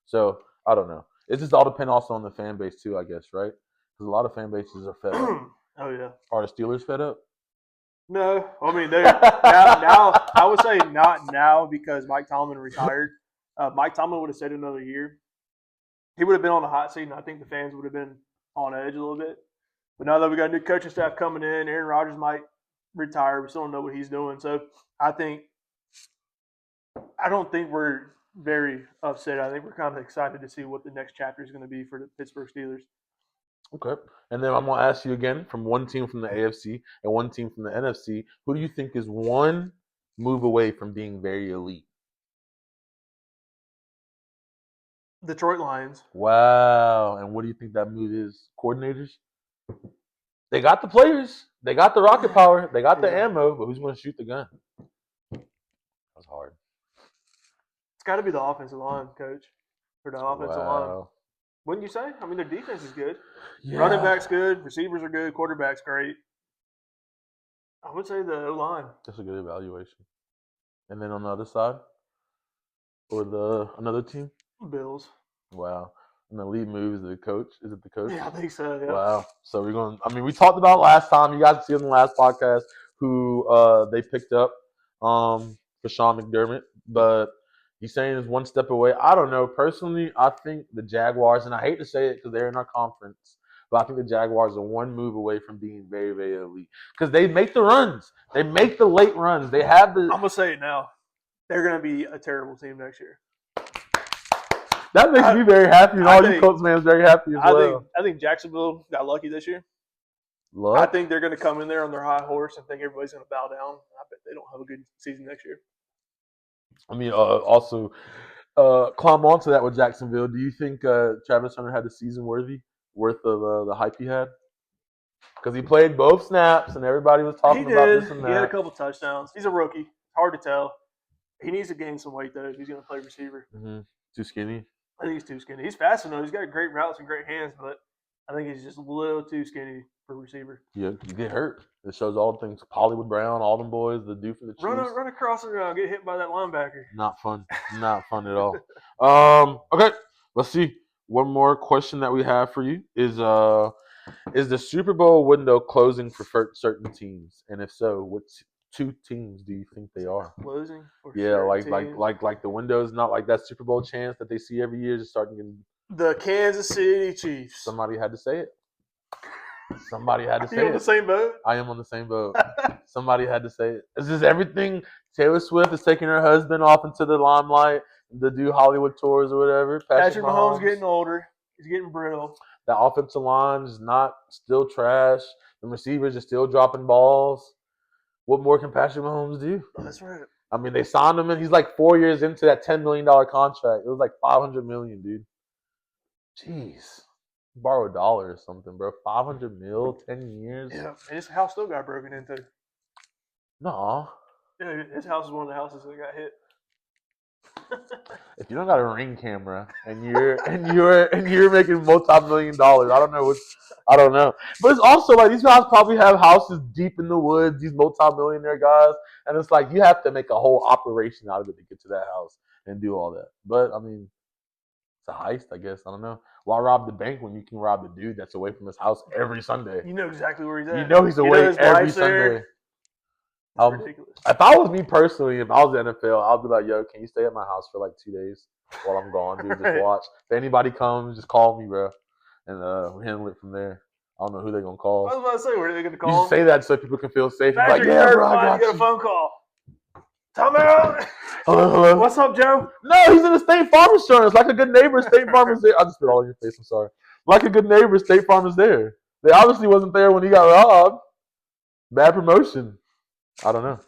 So, I don't know. It just all depends also on the fan base, too, I guess, right? Because a lot of fan bases are fed up. Oh, yeah. Are the Steelers fed up? No. I mean, now I would say not now because Mike Tomlin retired. Mike Tomlin would have stayed another year. He would have been on the hot seat, and I think the fans would have been on edge a little bit. But now that we got a new coaching staff coming in, Aaron Rodgers might retire. We still don't know what he's doing. So I don't think we're very upset. I think we're kind of excited to see what the next chapter is going to be for the Pittsburgh Steelers. Okay. And then I'm going to ask you again, from one team from the AFC and one team from the NFC, who do you think is one move away from being very elite? Detroit Lions. Wow. And what do you think that move is? Coordinators? They got the players. They got the rocket power. They got the ammo, but who's going to shoot the gun? That's hard. It's got to be the offensive line, coach. For the offensive line. Wouldn't you say? I mean, their defense is good. Yeah. Running back's good. Receivers are good. Quarterback's great. I would say the O-line. That's a good evaluation. And then on the other side? Or another team? Bills. Wow. And the lead move is the coach. Is it the coach? Yeah, I think so. Yeah. Wow. So we talked about last time. You guys see on the last podcast who they picked up for Sean McDermott, but he's saying is one step away. I don't know. Personally, I think the Jaguars, and I hate to say it because they're in our conference, but I think the Jaguars are one move away from being very, very elite because they make the runs. They make the late runs. They have the. I'm gonna say it now. They're gonna be a terrible team next year. That makes me very happy, and all you Colts fans very happy as well. I think Jacksonville got lucky this year. Luck? I think they're going to come in there on their high horse and think everybody's going to bow down. I bet they don't have a good season next year. I mean, also, climb onto that with Jacksonville. Do you think Travis Hunter had the season worth of the hype he had? Because he played both snaps, and everybody was talking about this and that. He had a couple touchdowns. He's a rookie. Hard to tell. He needs to gain some weight, though, if he's going to play receiver. Mm-hmm. Too skinny? I think he's too skinny. He's fast enough. He's got great routes and great hands, but I think he's just a little too skinny for receiver. Yeah, you get hurt. It shows all the things. Hollywood Brown, all them boys, the dude for the Chiefs. Run across and get hit by that linebacker. Not fun. Not fun at all. Okay, let's see. One more question that we have for you is the Super Bowl window closing for certain teams? And if so, what two teams do you think they are? Closing? Yeah, like the window's not like that Super Bowl chance that they see every year just starting getting. The Kansas City Chiefs. Somebody had to say it. Somebody had to say it. You on the same boat? I am on the same boat. Somebody had to say it. It's just everything. Taylor Swift is taking her husband off into the limelight. to do Hollywood tours or whatever. Patrick Mahomes getting older. He's getting brittle. The offensive line is not still trash. The receivers are still dropping balls. What more can Patrick Mahomes do? Oh, that's right. I mean, they signed him, and he's like 4 years into that $10 million contract. It was like $500 million, dude. Jeez. Borrow $1 or something, bro. $500 million, 10 years. Yeah, and his house still got broken into. No. Yeah, his house is one of the houses that got hit. If you don't got a Ring camera and you're making multi-million dollars, I don't know. But it's also like these guys probably have houses deep in the woods, these multi-millionaire guys, and it's like you have to make a whole operation out of it to get to that house and do all that. But I mean, it's a heist, I guess. I don't know. Why rob the bank when you can rob the dude that's away from his house every Sunday? You know exactly where he's at. You know he's away his every wife's there. Sunday. It's ridiculous. If I was me personally, if I was the NFL, I'd be like, yo, can you stay at my house for like 2 days while I'm gone, dude? Just watch. If anybody comes, just call me, bro. And we'll handle it from there. I don't know who they're going to call. I was about to say, where are they going to You call just say that so people can feel safe. Patrick, Like, yeah, bro, I got you get a phone call. Time out. Hello. What's up, Joe? No, he's in the State Farm Insurance. Like a good neighbor, State Farm is there. I just spit all in your face. I'm sorry. Like a good neighbor, State Farm is there. They obviously wasn't there when he got robbed. Bad promotion. I don't know.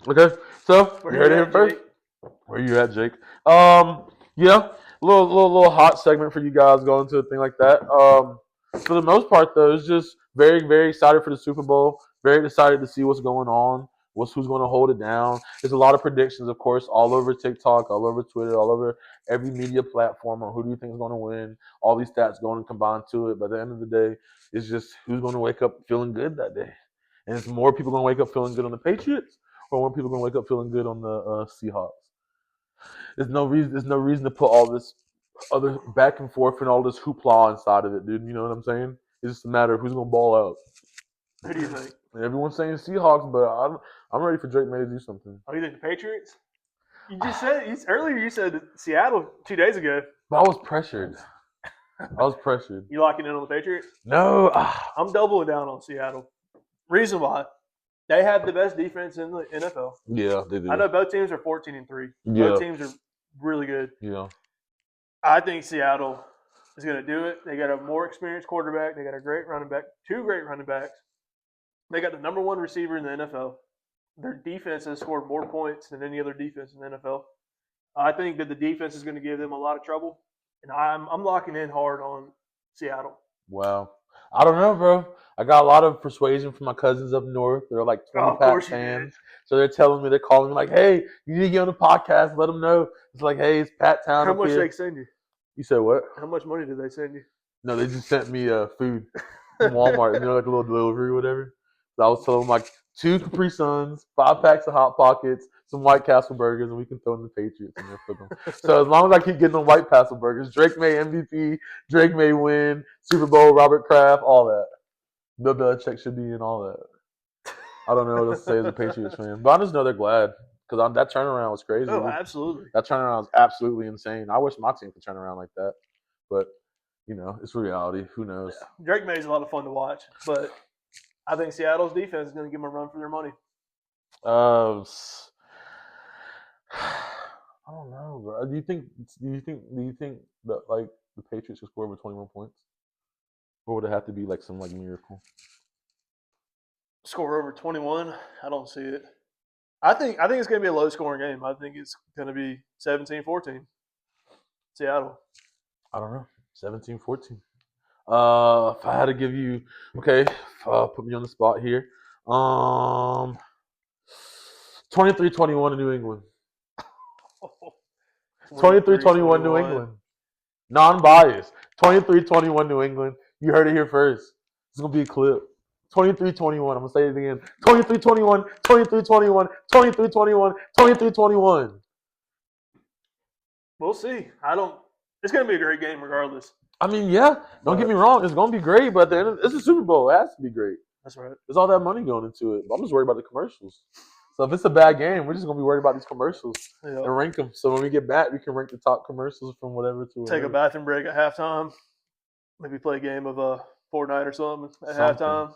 Okay, so you heard it here first. Where you at, Jake? Yeah, little hot segment for you guys going to a thing like that. For the most part, though, it's just very, very excited for the Super Bowl. Very excited to see what's going on. Who's going to hold it down? There's a lot of predictions, of course, all over TikTok, all over Twitter, all over every media platform on who do you think is going to win. All these stats going to combine to it. But at the end of the day, it's just who's going to wake up feeling good that day. And it's more people going to wake up feeling good on the Patriots, or more people going to wake up feeling good on the Seahawks. There's no reason to put all this other back and forth and all this hoopla inside of it, dude. You know what I'm saying? It's just a matter of who's going to ball out. Who do you think? Everyone's saying Seahawks, but I'm ready for Drake May to do something. Oh, you think the Patriots? You just said earlier. You said Seattle 2 days ago. But I was pressured. You locking in on the Patriots? No, I'm doubling down on Seattle. Reason why? They have the best defense in the NFL. Yeah, they do. I know both teams are 14-3. Yeah. Both teams are really good. Yeah. I think Seattle is going to do it. They got a more experienced quarterback. They got a great running back, 2 great running backs. They got the number 1 receiver in the NFL. Their defense has scored more points than any other defense in the NFL. I think that the defense is going to give them a lot of trouble, and I'm locking in hard on Seattle. Wow. I don't know, bro. I got a lot of persuasion from my cousins up north. They're like 20 Pat fans. So they're telling me, they're calling me like, hey, you need to get on the podcast. Let them know. It's like, hey, it's Pat Town. How much did they send you? You said what? How much money did they send you? No, they just sent me food from Walmart. Like a little delivery or whatever. So I was telling them like 2 Capri Suns, 5 packs of Hot Pockets, some White Castle burgers, and we can throw in the Patriots in there for them. So as long as I keep getting them White Castle burgers, Drake May MVP, Drake May win, Super Bowl, Robert Kraft, all that. Bill Belichick should be in all that. I don't know what else to say as a Patriots fan, but I just know they're glad because that turnaround was crazy. Oh, absolutely. That turnaround was absolutely insane. I wish my team could turn around like that, but it's reality. Who knows? Yeah. Drake May is a lot of fun to watch, but I think Seattle's defense is going to give them a run for their money. I don't know, bro. Do you think that like the Patriots could score over 21 points, or would it have to be like some like miracle? Score over 21? I don't see it. I think it's going to be a low scoring game. I think it's going to be 17-14. Seattle. I don't know. 17-14. If I had to give you, okay, put me on the spot here. 23-21 to New England. 23-21 New England. Non-biased. 23-21 New England. You heard it here first. It's going to be a clip. 23-21. I'm going to say it again. 23-21, 23-21, 23-21, 23-21. We'll see. It's going to be a great game regardless. I mean, yeah. Don't get me wrong. It's going to be great, but at the end it's a Super Bowl. It has to be great. That's right. There's all that money going into it. But I'm just worried about the commercials. So if it's a bad game, we're just going to be worried about these commercials and rank them. So when we get back, we can rank the top commercials from whatever to whatever. Take a bathroom break at halftime. Maybe play a game of Fortnite or something at halftime.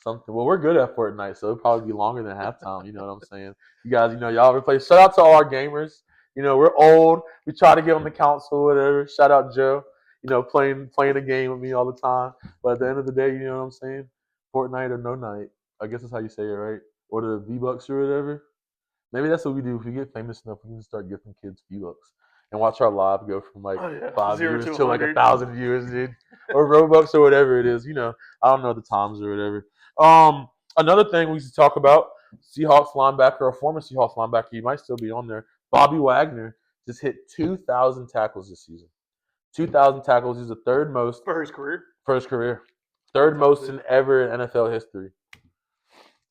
Something. Well, we're good at Fortnite, so it'll probably be longer than halftime. You know what I'm saying? You guys, y'all ever play? Shout out to all our gamers. You know, we're old. We try to get on the council, whatever. Shout out Joe. You know, playing a game with me all the time. But at the end of the day, you know what I'm saying? Fortnite or no night. I guess that's how you say it, right? Or the V-Bucks or whatever. Maybe that's what we do. If we get famous enough, we can start gifting kids V-Bucks and watch our live go from like 5 0 viewers to to like 100. 1,000 viewers, dude, or Robux or whatever it is. You know, I don't know the times or whatever. Another thing we should talk about: Seahawks linebacker, or former Seahawks linebacker, he might still be on there. Bobby Wagner just hit 2,000 tackles this season. 2,000 tackles. He's the third most For his career. for his career, third most in ever in NFL history.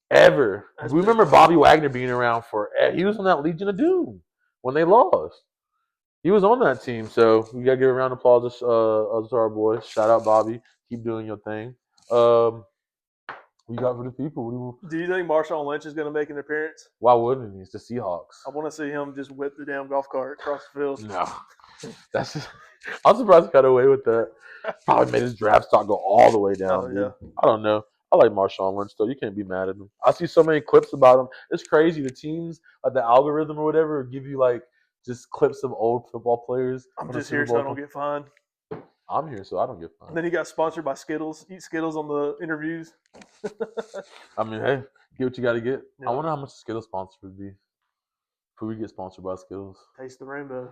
Ever. That's We big. remember Bobby Wagner being around for. He was on that Legion of Doom when they lost. He was on that team, so we gotta give a round of applause to our boys. Shout out Bobby. Keep doing your thing. We got for the people. Do you think Marshawn Lynch is going to make an appearance? Why wouldn't he? It's the Seahawks. I want to see him just whip the damn golf cart across the field. No, that's. Just, I'm surprised he got away with that. Probably made his draft stock go all the way down. Oh, Dude. yeah. I don't know. I like Marshawn Lynch though. You can't be mad at him. I see so many clips about him. It's crazy. The teams, like the algorithm or whatever, give you like just clips of old football players. I'm just here so I don't get fined. I'm here so I don't get fined. And then he got sponsored by Skittles. Eat Skittles on the interviews. I mean, hey, get what you got to get. Yeah. I wonder how much a Skittles sponsor would be. If we get sponsored by Skittles. Taste the rainbow.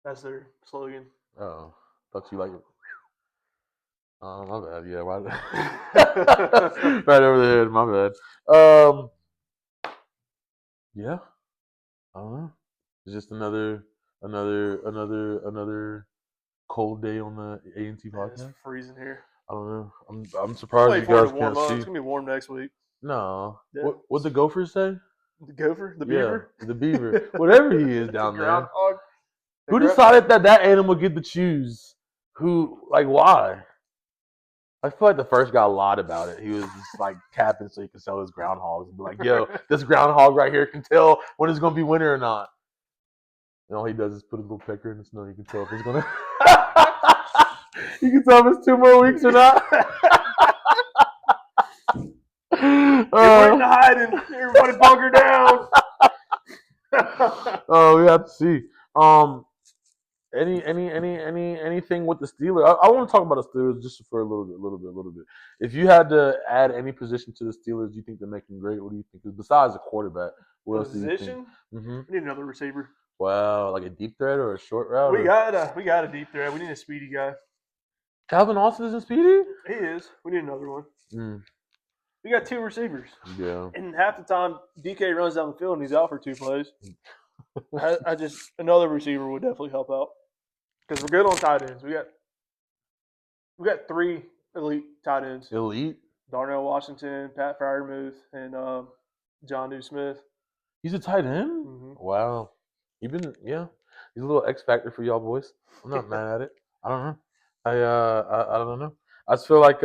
That's their slogan. Oh, thought you like it. Oh, my bad. Yeah, why? Right over the head. My bad. Yeah. I don't know. It's just another cold day on the A&T Man, it's podcast. freezing here. I don't know. I'm surprised Wait you for it guys to warm can't up. see. It's gonna be warm next week. No. Yeah. What the Gophers say? The gopher, the beaver, Yeah, the beaver, whatever he is down there. groundhog. Who decided that animal get to choose? Who, like, why? I feel like the first guy lied about it. He was just like capping so he could sell his groundhogs and be like, "Yo, this groundhog right here can tell when it's gonna be winter or not." And all he does is put a little pecker in the snow. You can tell if it's gonna. You can tell if it's 2 more weeks or not. We're in the hiding. Everybody bunker down. Oh, we have to see. Anything with the Steelers? I want to talk about the Steelers just for a little bit. If you had to add any position to the Steelers, do you think they're making great? What do you think? Besides the quarterback, what else do you think? Position? Mm-hmm. We need another receiver. Wow, like a deep threat or a short route? We got a deep threat. We need a speedy guy. Calvin Austin isn't speedy? He is. We need another one. Mm, We got 2 receivers. yeah. And half the time, DK runs down the field and he's out for 2 plays. I just another receiver would definitely help out because we're good on tight ends. We got 3 elite tight ends: Elite? Darnell Washington, Pat Fryermuth, and John New Smith. He's a tight end? Mm-hmm. Wow. He's a little X factor for y'all boys. I'm not mad at it. I don't know. I don't know. I just feel like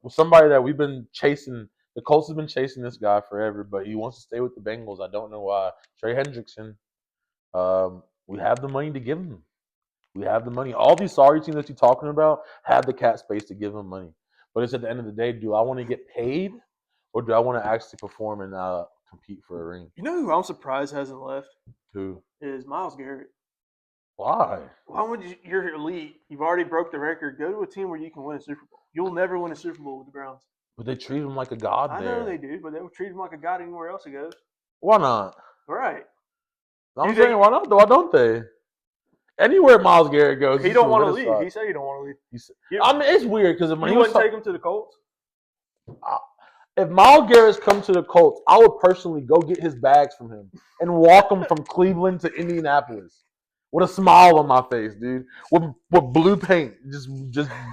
somebody that we've been chasing. The Colts have been chasing this guy forever, but he wants to stay with the Bengals. I don't know why. Trey Hendrickson. We have the money to give him. We have the money. All these sorry teams that you're talking about have the cap space to give him money. But it's at the end of the day, do I want to get paid or do I want to actually perform and compete for a ring? You know who I'm surprised hasn't left? Who? Is Myles Garrett. Why? Why would you? You're elite. You've already broke the record. Go to a team where you can win a Super Bowl. You'll never win a Super Bowl with the Browns. But they treat him like a god I there. know they do, but they would treat him like a god anywhere else he goes. Why not? Right. I'm saying, why not? Why don't they? Anywhere Myles Garrett goes, He don't want to leave. He said he don't want to leave. I mean, it's weird because you wouldn't take him to the Colts. If Myles Garrett's come to the Colts, I would personally go get his bags from him and walk him from Cleveland to Indianapolis with a smile on my face, dude. With blue paint, just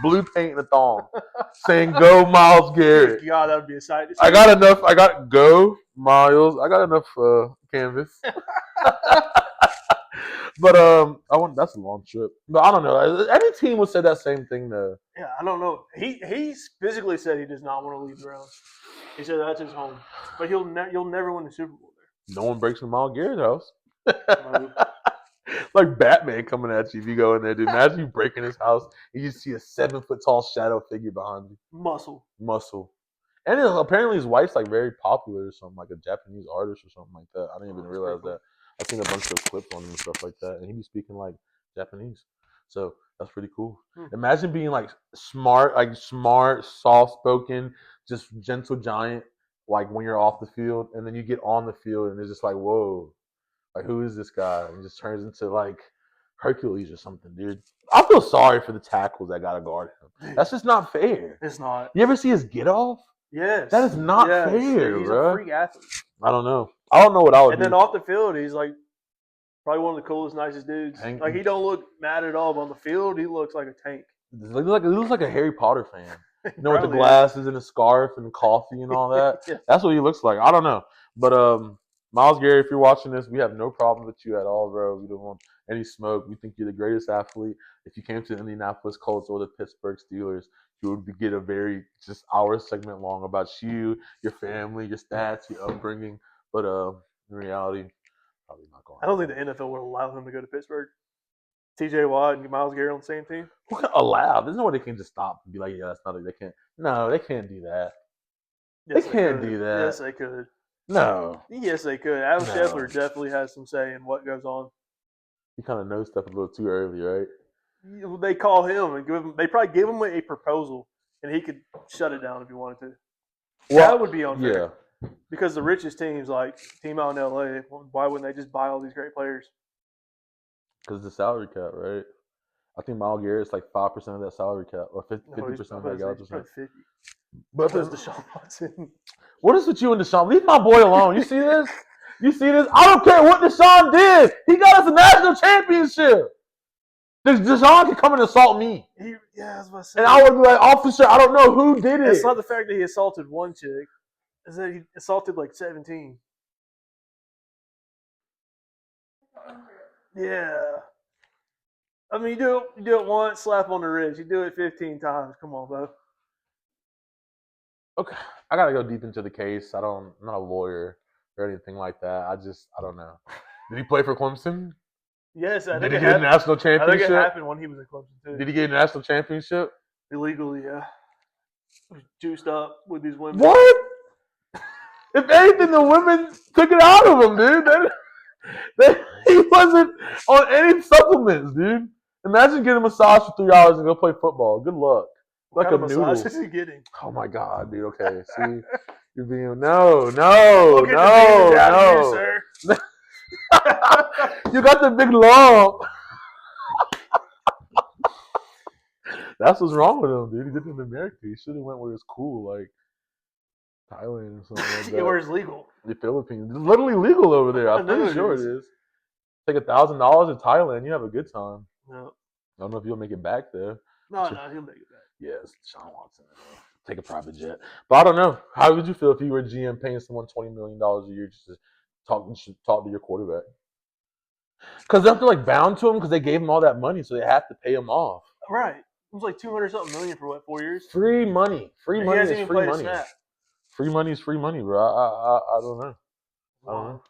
blue paint and a thong, saying "Go Myles Garrett." God, that would be a sight to see. I got enough. I got go Miles. I got enough canvas. But that's a long trip. But I don't know. Any team would say that same thing though. Yeah, I don't know. He physically said he does not want to leave the Browns. He said that's his home, but you'll never win the Super Bowl there. No one breaks from Myles Garrett's house. No. Like Batman coming at you if you go in there, dude. Imagine you break in his house and you see a 7-foot-tall shadow figure behind you. Muscle. And apparently his wife's like very popular or something, like a Japanese artist or something like that. I didn't even realize that. I've seen a bunch of clips on him and stuff like that, and he be speaking like Japanese. So that's pretty cool. Imagine being like smart, soft spoken, just gentle giant, like when you're off the field, and then you get on the field and it's just like, whoa, like who is this guy? And he just turns into like Hercules or something, dude. I feel sorry for the tackles that gotta guard him. That's just not fair. It's not. You ever see his get off? Yes. That is not fair, He's bro. a freak athlete. I don't know. I don't know what I would And do. then off the field, he's like probably one of the coolest, nicest dudes. Like he don't look mad at all, but on the field, he looks like a tank. He looks like a Harry Potter fan. You know, with the glasses and the scarf and the coffee and all that. Yeah. That's what he looks like. I don't know. But Miles Garrett, if you're watching this, we have no problem with you at all, bro. We don't want any smoke. We think you're the greatest athlete. If you came to the Indianapolis Colts or the Pittsburgh Steelers, you would get a very just hour segment long about you, your family, your stats, your upbringing. But in reality, probably not going. I don't think the NFL would allow him to go to Pittsburgh. T.J. Watt and Miles Garrett on the same team. Who can allow? There's no way they can just stop and be like, yeah, that's not. They can't. No, they can't do that. Yes, they can't do that. Yes, they could. No. Yes, they could. Adam Scheffler definitely has some say in what goes on. He kind of knows stuff a little too early, right? They call him and give him. They probably give him a proposal, and he could shut it down if he wanted to. Well, that would be unfair. Yeah. Because the richest teams, like team out in LA, why wouldn't they just buy all these great players? Because the salary cap, right? I think Miles Garrett's like 5% of that salary cap, or 50% of that salary cap. 50. But that's Deshaun Watson. What is with you and Deshaun? Leave my boy alone. You see this? You see this? I don't care what Deshaun did. He got us a national championship. Deshaun can come and assault me. I was about to say. And I would be like, officer, I don't know who did it. It's not the fact that he assaulted one chick. It's that he assaulted like 17. Yeah. I mean, you do it once, slap on the wrist. You do it 15 times. Come on, bro. Okay, I gotta go deep into the case. I'm not a lawyer or anything like that. I don't know. Did he play for Clemson? Yes, Did he get a national championship? I think it happened when he was at Clemson too. Did he get a national championship? Illegally, yeah. Juiced up with these women. What? If anything, the women took it out of him, dude. He wasn't on any supplements, dude. Imagine getting a massage for 3 hours and go play football. Good luck. What kind of massage is he getting? Oh my God, dude. Okay, see, you're being no. Sir. You got the big lump. That's what's wrong with him, dude. He did it in America. He should have went where it's cool, like Thailand or something like that. Yeah, where it's legal. The Philippines. It's literally legal over there. I'm pretty sure it is. Take $1,000 in Thailand, you have a good time. No. I don't know if you'll make it back there. No, he'll make it back. Yes, Deshaun Watson. Take a private jet. But I don't know. How would you feel if you were GM paying someone $20 million a year just to talk to your quarterback? Because they feel like bound to him because they gave him all that money, so they have to pay him off. Right. It was like $200-something million for what, 4 years? Free money. Free money is free money. Free money is free money, bro. I don't know. Wow.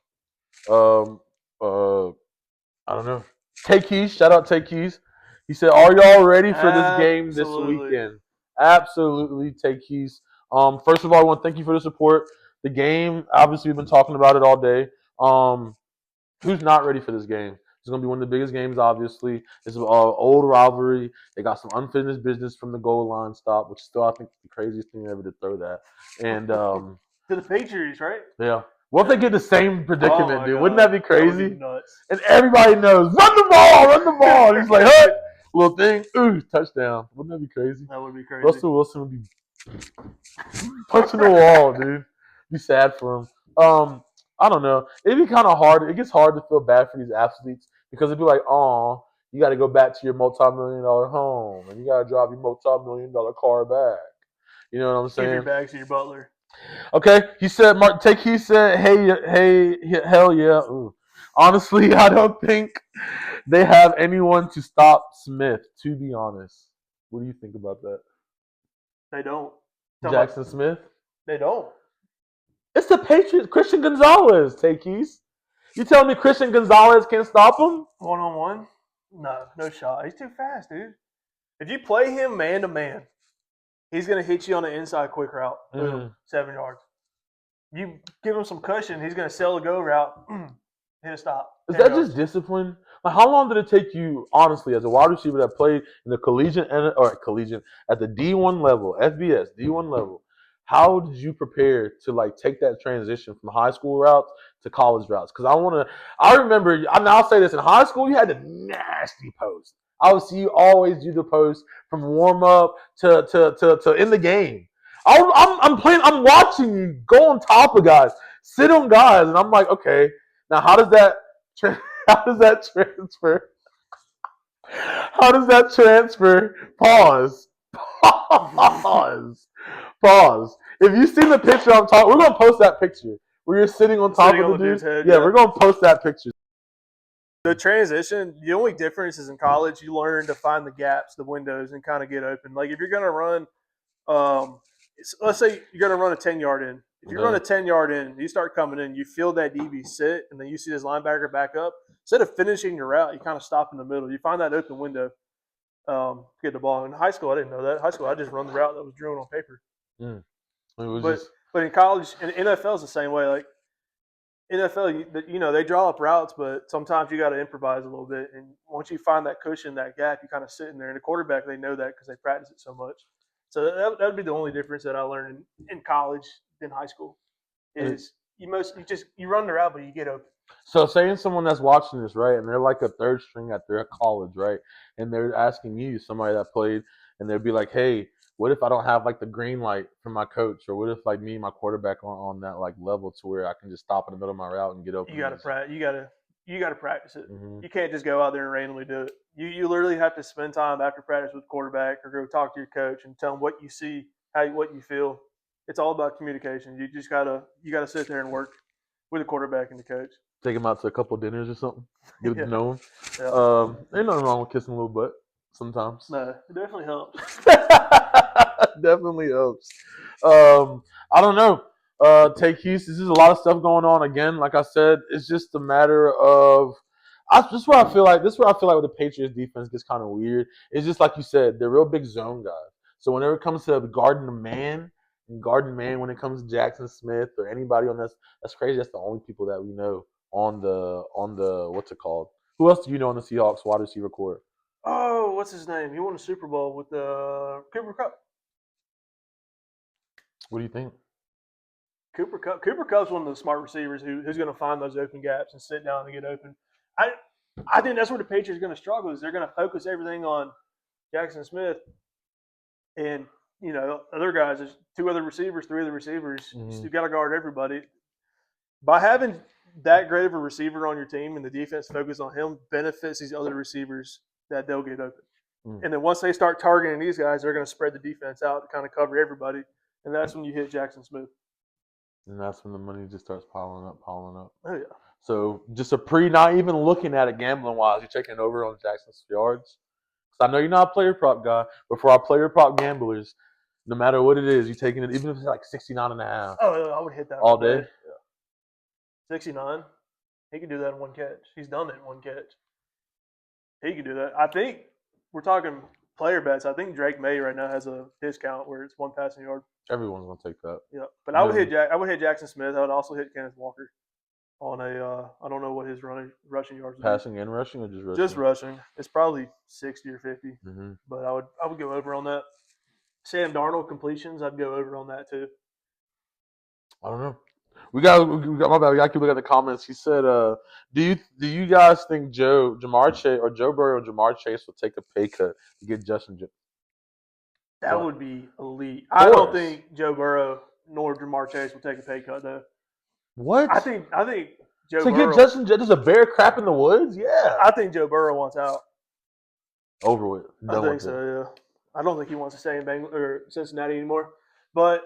I don't know. Take Keys. Shout out Take Keys. He said, "Are y'all ready for this game this weekend?" Absolutely, Take Keys. First of all, I want to thank you for the support. The game, obviously, we've been talking about it all day. Who's not ready for this game? It's going to be one of the biggest games, obviously. It's an old rivalry. They got some unfinished business from the goal line stop, which still, I think, the craziest thing ever to throw that. And to the Patriots, right? Yeah. What if they get the same predicament, dude? God. Wouldn't that be crazy? That would be nuts. And everybody knows, run the ball. And he's like, hey, little thing, touchdown. Wouldn't that be crazy? That would be crazy. Russell Wilson would be punching the wall, dude. Be sad for him. I don't know. It'd be kind of hard. It gets hard to feel bad for these athletes because it'd be like, oh, you got to go back to your multi-million-dollar home and you got to drive your multi-million-dollar car back. You know what I'm saying? Give your bags to your butler. Okay, he said, hey, hell yeah. Ooh. Honestly, I don't think they have anyone to stop Smith, to be honest. What do you think about that? They don't. Jackson Smith? They don't. It's the Patriots. Christian Gonzalez, Keys. You telling me Christian Gonzalez can't stop him? One-on-one? No shot. He's too fast, dude. If you play him man-to-man, he's going to hit you on the inside quick route. 7 yards. You give him some cushion, he's going to sell a go route. hit a stop. Is 10 that yards. just discipline? Like, how long did it take you, honestly, as a wide receiver that played in the collegiate at the D1 level, FBS D1 level? How did you prepare to like take that transition from high school routes to college routes? Because I remember, I'll say this: in high school, you had the nasty post. I would see you always do the post from warm up to in the game. I'm playing. I'm watching you go on top of guys, sit on guys, and I'm like, okay, now how does that how does that transfer? How does that transfer? Pause. Pause. Pause. If you see the picture I'm talking, we're gonna post that picture where you're sitting on top Sitting of on the the dude's dude. head, Yeah, yeah. we're gonna post that picture. The transition, the only difference is in college, you learn to find the gaps, the windows, and kind of get open. Like if you're going to run, let's say you're going to run a 10-yard in. If you run a 10-yard in, you start coming in, you feel that DB sit, and then you see this linebacker back up. Instead of finishing your route, you kind of stop in the middle. You find that open window to get the ball. In high school, I didn't know that. In high school, I just run the route that was drawn on paper. But in college, and NFL is the same way. Like NFL, they draw up routes, but sometimes you got to improvise a little bit. And once you find that cushion, that gap, you kind of sit in there. And the quarterback, they know that because they practice it so much. So that would be the only difference that I learned in college than high school. Is you run the route, but you get open. So saying someone that's watching this, right, and they're like a third string at their college, right, and they're asking you, somebody that played, and they'd be like, hey, what if I don't have like the green light from my coach, or what if like me and my quarterback aren't on that like level to where I can just stop in the middle of my route and get open? You got to practice. You got to practice it. Mm-hmm. You can't just go out there and randomly do it. You literally have to spend time after practice with the quarterback, or go talk to your coach and tell them what you see, what you feel. It's all about communication. You gotta sit there and work with the quarterback and the coach. Take him out to a couple of dinners or something. Get to know him. Yeah. Ain't nothing wrong with kissing a little butt sometimes. No, it definitely helps. Definitely helps. I don't know. Take Houston. There's a lot of stuff going on. Again, like I said, it's just a matter of. This is where I feel like with the Patriots defense gets kind of weird. It's just like you said, they're real big zone guys. So whenever it comes to guarding man, when it comes to Jackson Smith or anybody on that's crazy. That's the only people that we know on the what's it called? Who else do you know on the Seahawks wide receiver core? Oh, what's his name? He won a Super Bowl with Cooper Kupp. What do you think? Cooper Kupp's one of the smart receivers who's going to find those open gaps and sit down and get open. I think that's where the Patriots are going to struggle. Is they're going to focus everything on Jackson Smith, and other guys. There's 2 other receivers, 3 other receivers. Mm-hmm. You got to guard everybody. By having that great of a receiver on your team and the defense focus on him benefits these other receivers that they'll get open. Mm. And then once they start targeting these guys, they're going to spread the defense out to kind of cover everybody. And that's when you hit Jackson Smith. And that's when the money just starts piling up. Oh, yeah. So just not even looking at it gambling-wise, you're checking over on Jackson's yards. Because I know you're not a player prop guy, but for our player prop gamblers, no matter what it is, you're taking it, even if it's like 69.5. Oh, I would hit that all day. Yeah. 69. He can do that in one catch. He's done it in one catch. He can do that. I think we're talking player bets. I think Drake May right now has a discount where it's 1 passing yard. Everyone's gonna take that. Yeah, but I would hit Jackson Smith. I would also hit Kenneth Walker on a. I don't know what his rushing yards. Passing and rushing, or just rushing? Just rushing. It's probably 60 or 50. Mm-hmm. But I would go over on that. Sam Darnold completions, I'd go over on that too. I don't know. We got my bad. We got to keep looking at the comments. He said, "Do you guys think Joe Burrow and Jamar Chase will take a pay cut to get Justin?" That would be elite. I don't think Joe Burrow nor Jamar Chase will take a pay cut though. What? I think Joe to Burrow. Get Justin, there's a bear crap in the woods. Yeah. I think Joe Burrow wants out. Over with. I think so. Yeah. I don't think he wants to stay in Cincinnati anymore. But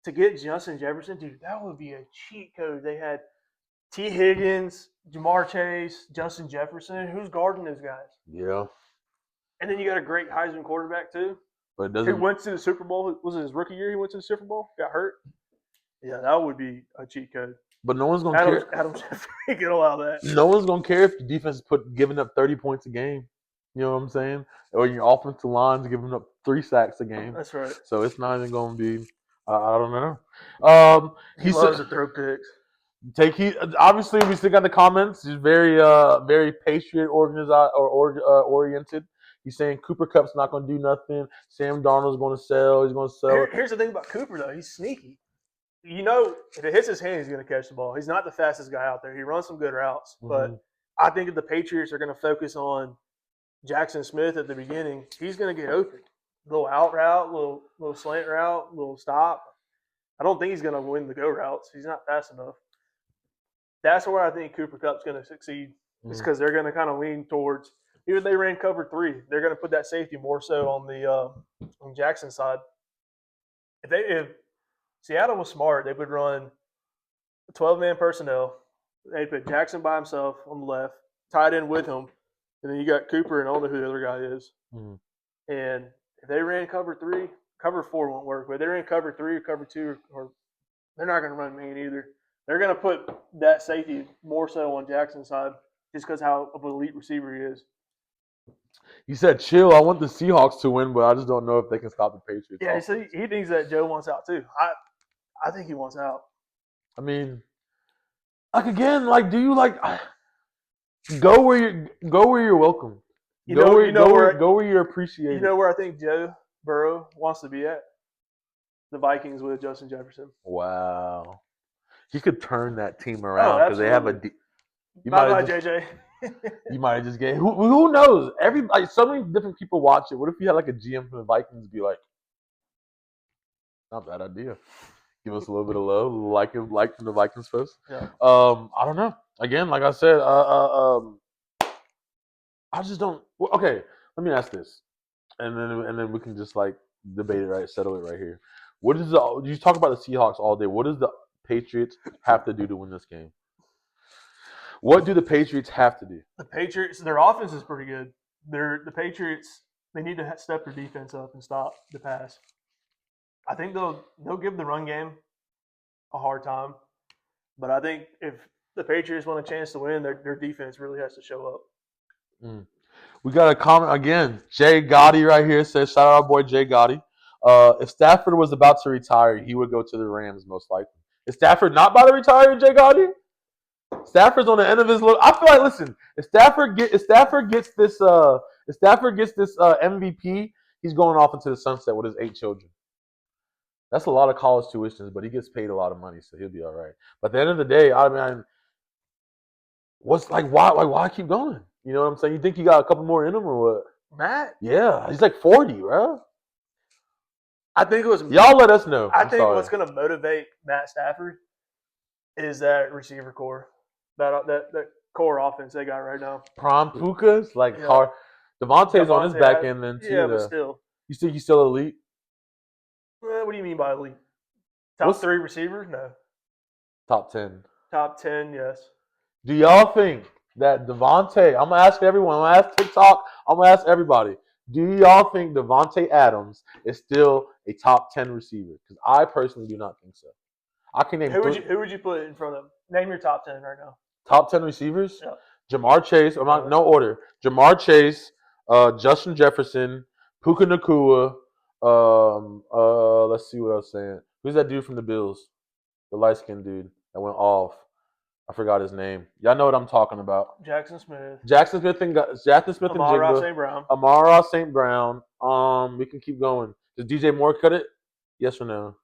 to get Justin Jefferson, dude, that would be a cheat code. They had T. Higgins, Jamar Chase, Justin Jefferson. Who's guarding those guys? Yeah. And then you got a great Heisman quarterback too. But he went to the Super Bowl. Was it his rookie year? He went to the Super Bowl. Got hurt. Yeah, that would be a cheat code. But no one's gonna care. Adam Schefter can allow that. No one's gonna care if the defense is giving up 30 points a game. You know what I'm saying? Or your offensive line's giving up 3 sacks a game. That's right. So it's not even gonna be. I don't know. He loves to throw picks. Obviously, we still got the comments. He's very very Patriot oriented. He's saying Cooper Cup's not going to do nothing. Sam Darnold's going to sell. He's going to sell. Here's the thing about Cooper, though. He's sneaky. You know, if it hits his hand, he's going to catch the ball. He's not the fastest guy out there. He runs some good routes. But I think if the Patriots are going to focus on Jackson Smith at the beginning, he's going to get open. Little out route, little slant route, little stop. I don't think he's going to win the go routes. He's not fast enough. That's where I think Cooper Cup's going to succeed. It's because they're going to kind of lean towards – even if they ran cover 3, they're going to put that safety more so on the on Jackson side. If Seattle was smart, they would run 12-man personnel. They'd put Jackson by himself on the left, tied in with him, and then you got Cooper, and I don't know who the other guy is. And if they ran cover 3, cover 4 won't work. But if they ran cover 3 or cover 2, or they're not going to run man either. They're going to put that safety more so on Jackson's side just because how of an elite receiver he is. He said, chill, I want the Seahawks to win, but I just don't know if they can stop the Patriots. Yeah, so he thinks that Joe wants out too. I think he wants out. I mean, like again, like do you like go where you're welcome. Go where you're appreciated. You know where I think Joe Burrow wants to be at? The Vikings with Justin Jefferson. Wow. He could turn that team around because they have a Bye, JJ. You might have just get who knows? Everybody, so many different people watch it. What if you had like a GM from the Vikings be like, not a bad idea. Give us a little bit of love, like from the Vikings post. Yeah. I don't know. Again, like I said, I just don't. Okay, let me ask this, and then we can just like debate it, right? Settle it right here. What is you talk about the Seahawks all day? What does the Patriots have to do to win this game? What do the Patriots have to do? The Patriots, their offense is pretty good. The Patriots, they need to step their defense up and stop the pass. I think they'll give the run game a hard time, but I think if the Patriots want a chance to win, their defense really has to show up. We got a comment again. Jay Gotti right here says, shout out our boy Jay Gotti. If Stafford was about to retire, he would go to the Rams most likely. Is Stafford not about to retire, Jay Gotti? Stafford's on the end of his look. I feel like, listen, if Stafford gets this MVP, he's going off into the sunset with his 8 children. That's a lot of college tuitions, but he gets paid a lot of money, so he'll be all right. But at the end of the day, I mean, why keep going? You know what I'm saying? You think you got a couple more in him or what? Matt? Yeah, he's like 40, bro. I think it was. Y'all let us know. I think what's going to motivate Matt Stafford is that receiver core, that core offense they got right now. Prom Pukas, hard. Devontae's on his back end then too. Yeah, but still. You think he's still elite? What do you mean by elite? Top 3 receivers? No. Top 10. Top 10, yes. Do y'all think that Devontae? I'm gonna ask everyone. I'm gonna ask TikTok. I'm gonna ask everybody. Do y'all think Devontae Adams is still a top 10 receiver? Because I personally do not think so. I can name. Who would you put in front of him? Name your top 10 right now. Top 10 receivers? Yeah. Jamar Chase. I'm not no order. Jamar Chase, Justin Jefferson, Puka Nacua. Let's see what I was saying. Who's that dude from the Bills? The light skinned dude that went off. I forgot his name. Y'all know what I'm talking about. Jackson Smith and Jigba. St. Brown. Amara St. Brown. We can keep going. Does DJ Moore cut it? Yes or no?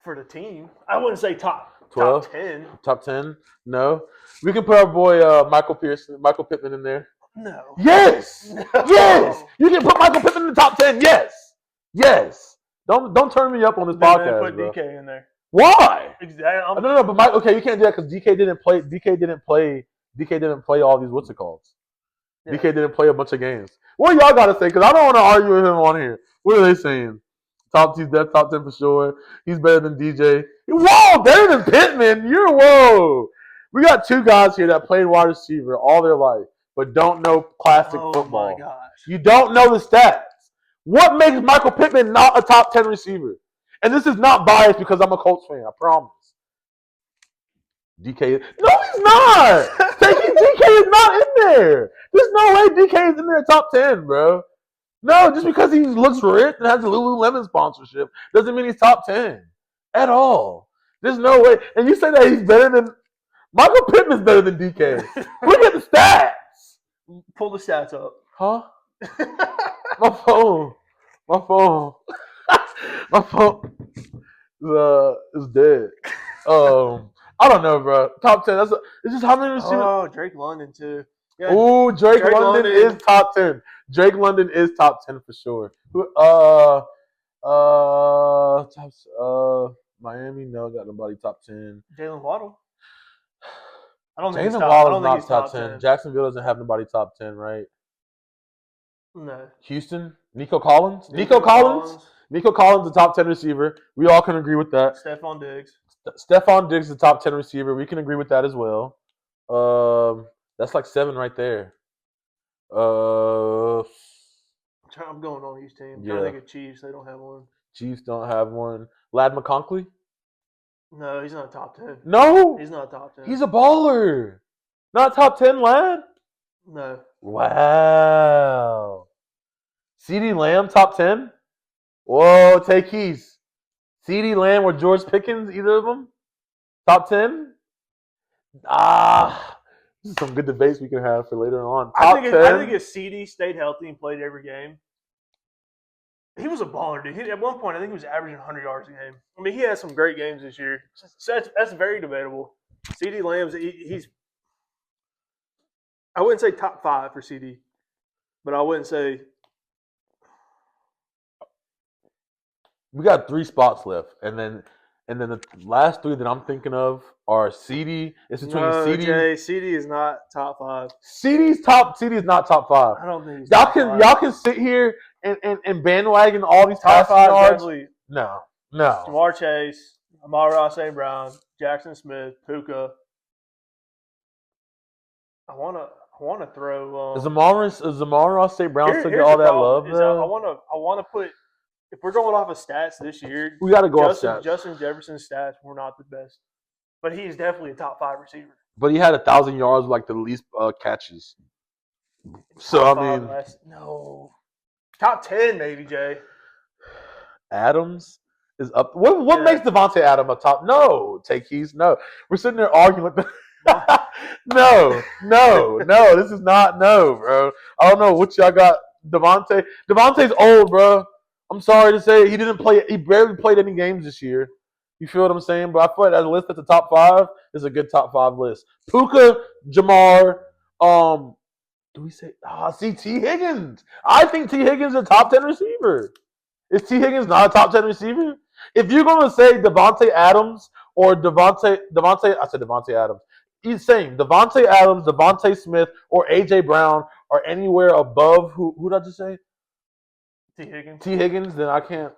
For the team, I wouldn't say top 10. Top 10? No. We can put our boy Michael Pittman in there. No. Yes. No. Yes. You can put Michael Pittman in the top 10. Yes. Yes. Don't turn me up on this podcast. Put DK in there. Why? Exactly. No. But you can't do that because DK didn't play. DK didn't play all these what's it called? Yeah. DK didn't play a bunch of games. What y'all got to say? Because I don't want to argue with him on here. What are they saying? Top 10 for sure. He's better than DJ. Whoa, better than Pittman. Whoa. We got 2 guys here that played wide receiver all their life, but don't know classic football. Oh my gosh. You don't know the stats. What makes Michael Pittman not a top 10 receiver? And this is not biased because I'm a Colts fan, I promise. DK. No, he's not. DK is not in there. There's no way DK is in there top 10, bro. No, just because he looks rich and has a Lululemon sponsorship doesn't mean he's top 10 at all. There's no way. And you say that he's better than Michael Pittman's better than DK. Look at the stats. Pull the stats up. Huh? My phone. My phone is dead. I don't know, bro. Top 10. It's just how many receivers. Oh, Drake London too. Yeah, Ooh, Drake London is top 10. Drake London is top 10 for sure. Miami, no, got nobody top 10. Jalen Waddle. I don't think Jalen he's top. I Waddle's don't think not he's top top 10. Jacksonville doesn't have nobody top 10, right? No. Houston, Nico Collins. Nico Collins is a top 10 receiver. We all can agree with that. Stephon Diggs. Stephon Diggs is a top 10 receiver. We can agree with that as well. That's like 7 right there. I'm going on these teams. Yeah. I'm trying to think of Chiefs. They don't have one. Chiefs don't have one. Lad McConkey? No, he's not top 10. No. He's not top 10. He's a baller. Not top 10, Lad? No. Wow. CeeDee Lamb, top 10? Whoa, take keys. CeeDee Lamb or George Pickens, either of them? Top 10? This is some good debates we can have for later on. I think if CD stayed healthy and played every game, he was a baller, dude. At one point, I think he was averaging 100 yards a game. I mean, he had some great games this year. So that's very debatable. CD Lamb's he's I wouldn't say top 5 for CD, but I wouldn't say. We got 3 spots left, and then the last 3 that I'm thinking of are CD. It's between CD. Jay, CD is not top 5. CD is not top 5. I don't think he's top 5. Y'all can sit here and bandwagon all these top 5 yards. definitely. No. Jamar Chase, Amon-Ra St. Brown, Jackson Smith, Puka. I wanna throw. Is Amon-Ra St. Brown still get all that love? I wanna put. If we're going off of stats this year, we got to go off stats. Justin Jefferson's stats were not the best, but he's definitely a top 5 receiver. But he had 1,000 yards with like the least catches. So top I mean, no, top 10 maybe, Jay. Adams is up. What makes Devontae Adams a top? No, take keys. No, we're sitting there arguing with No, this is not bro. I don't know what y'all got. Devontae's old, bro. I'm sorry to say he didn't play. He barely played any games this year. You feel what I'm saying? But I feel like that list at the top 5 is a good top 5 list. Puka, Jamar. Do we say? T. Higgins. I think T. Higgins is a top 10 receiver. Is T. Higgins not a top 10 receiver? If you're gonna say Devontae Adams or Devontae, I said Devontae Adams. He's saying Devontae Adams, Devontae Smith, or AJ Brown are anywhere above who did I just say? T. Higgins, then I can't.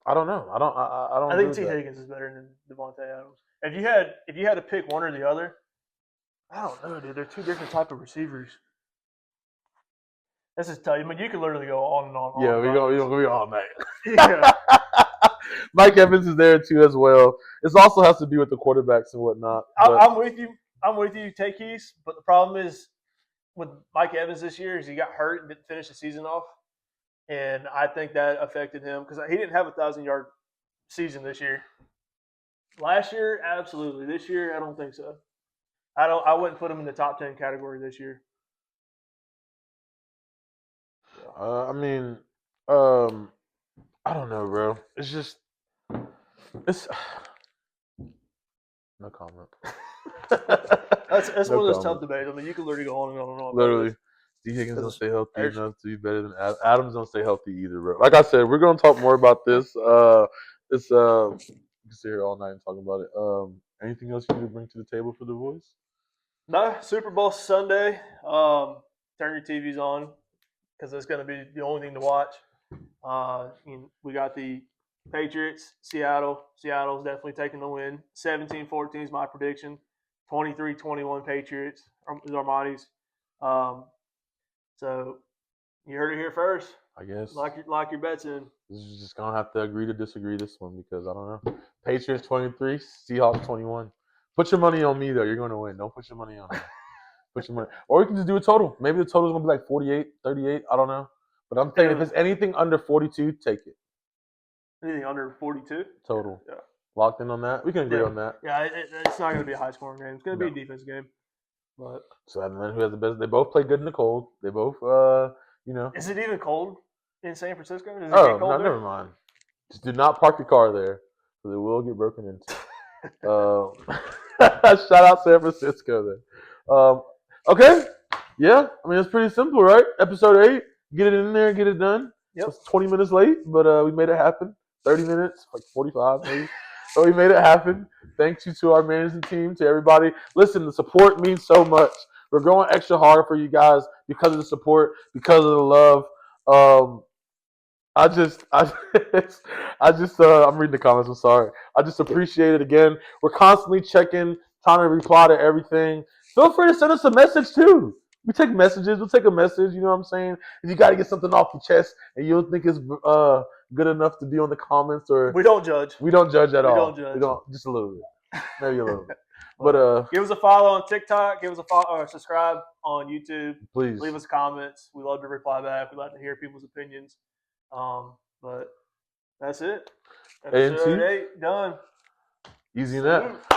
I don't know. I don't. I think T. Higgins is better than Devontae Adams. If you had to pick one or the other, I don't know, dude. They're 2 different type of receivers. This is tough. I mean, you can literally go on and on. Yeah, we're gonna be all night. Yeah. Mike Evans is there too as well. This also has to do with the quarterbacks and whatnot. I'm with you. Take keys, but the problem is with Mike Evans this year is he got hurt and didn't finish the season off. And I think that affected him because he didn't have a 1,000-yard season this year. Last year, absolutely. This year, I don't think so. I wouldn't put him in the top 10 category this year. I mean, I don't know, bro. It's no comment. That's one of those tough debates. I mean, you can literally go on and on and on. Literally. T. Higgins don't stay healthy enough to be better than Adams. Don't stay healthy either, bro. Like I said, we're gonna talk more about this. We can sit here all night and talk about it. Anything else you need to bring to the table for the boys? No, Super Bowl Sunday. Turn your TVs on because it's gonna be the only thing to watch. We got the Patriots, Seattle. Seattle's definitely taking the win. 17-14 is my prediction. 23-21 Patriots is Armani's. So you heard it here first. I guess. Lock your bets in. This is just gonna have to agree to disagree this one because I don't know. Patriots 23, Seahawks 21. Put your money on me though. You're gonna win. Don't put your money on me. Put your money. Or you can just do a total. Maybe the total is gonna be like 48, 38. I don't know. But I'm saying if it's anything under 42, take it. Anything under 42? Total. Yeah. Locked in on that. We can agree on that. Yeah, it's not going to be a high scoring game. It's going to be No. a defense game. But So and then who has the best? They both play good in the cold. They both, is it even cold in San Francisco? Does it Oh, get cold no, there? never mind. Just do not park your car there, because it will get broken into. Shout out San Francisco then. Okay, yeah. I mean, it's pretty simple, right? Episode 8. Get it in there, get it done. Yep. It's 20 minutes late, but we made it happen. 30 minutes, like 45 maybe. So we made it happen. Thank you to our management team, to everybody. Listen, the support means so much. We're going extra hard for you guys because of the support, because of the love. I'm reading the comments. I'm sorry. I just appreciate it again. We're constantly checking, trying to reply to everything. Feel free to send us a message too. We take messages. We'll take a message. You know what I'm saying? If you got to get something off your chest and you don't think it's good enough to be on the comments, or We don't judge. we don't judge at all. Don't judge. We don't. Just a little bit. Maybe a little bit. But give us a follow on TikTok. Give us a follow or subscribe on YouTube. please Leave us comments. We love to reply back. We like to hear people's opinions. But that's it. A&T? Episode 8 done. easy in that.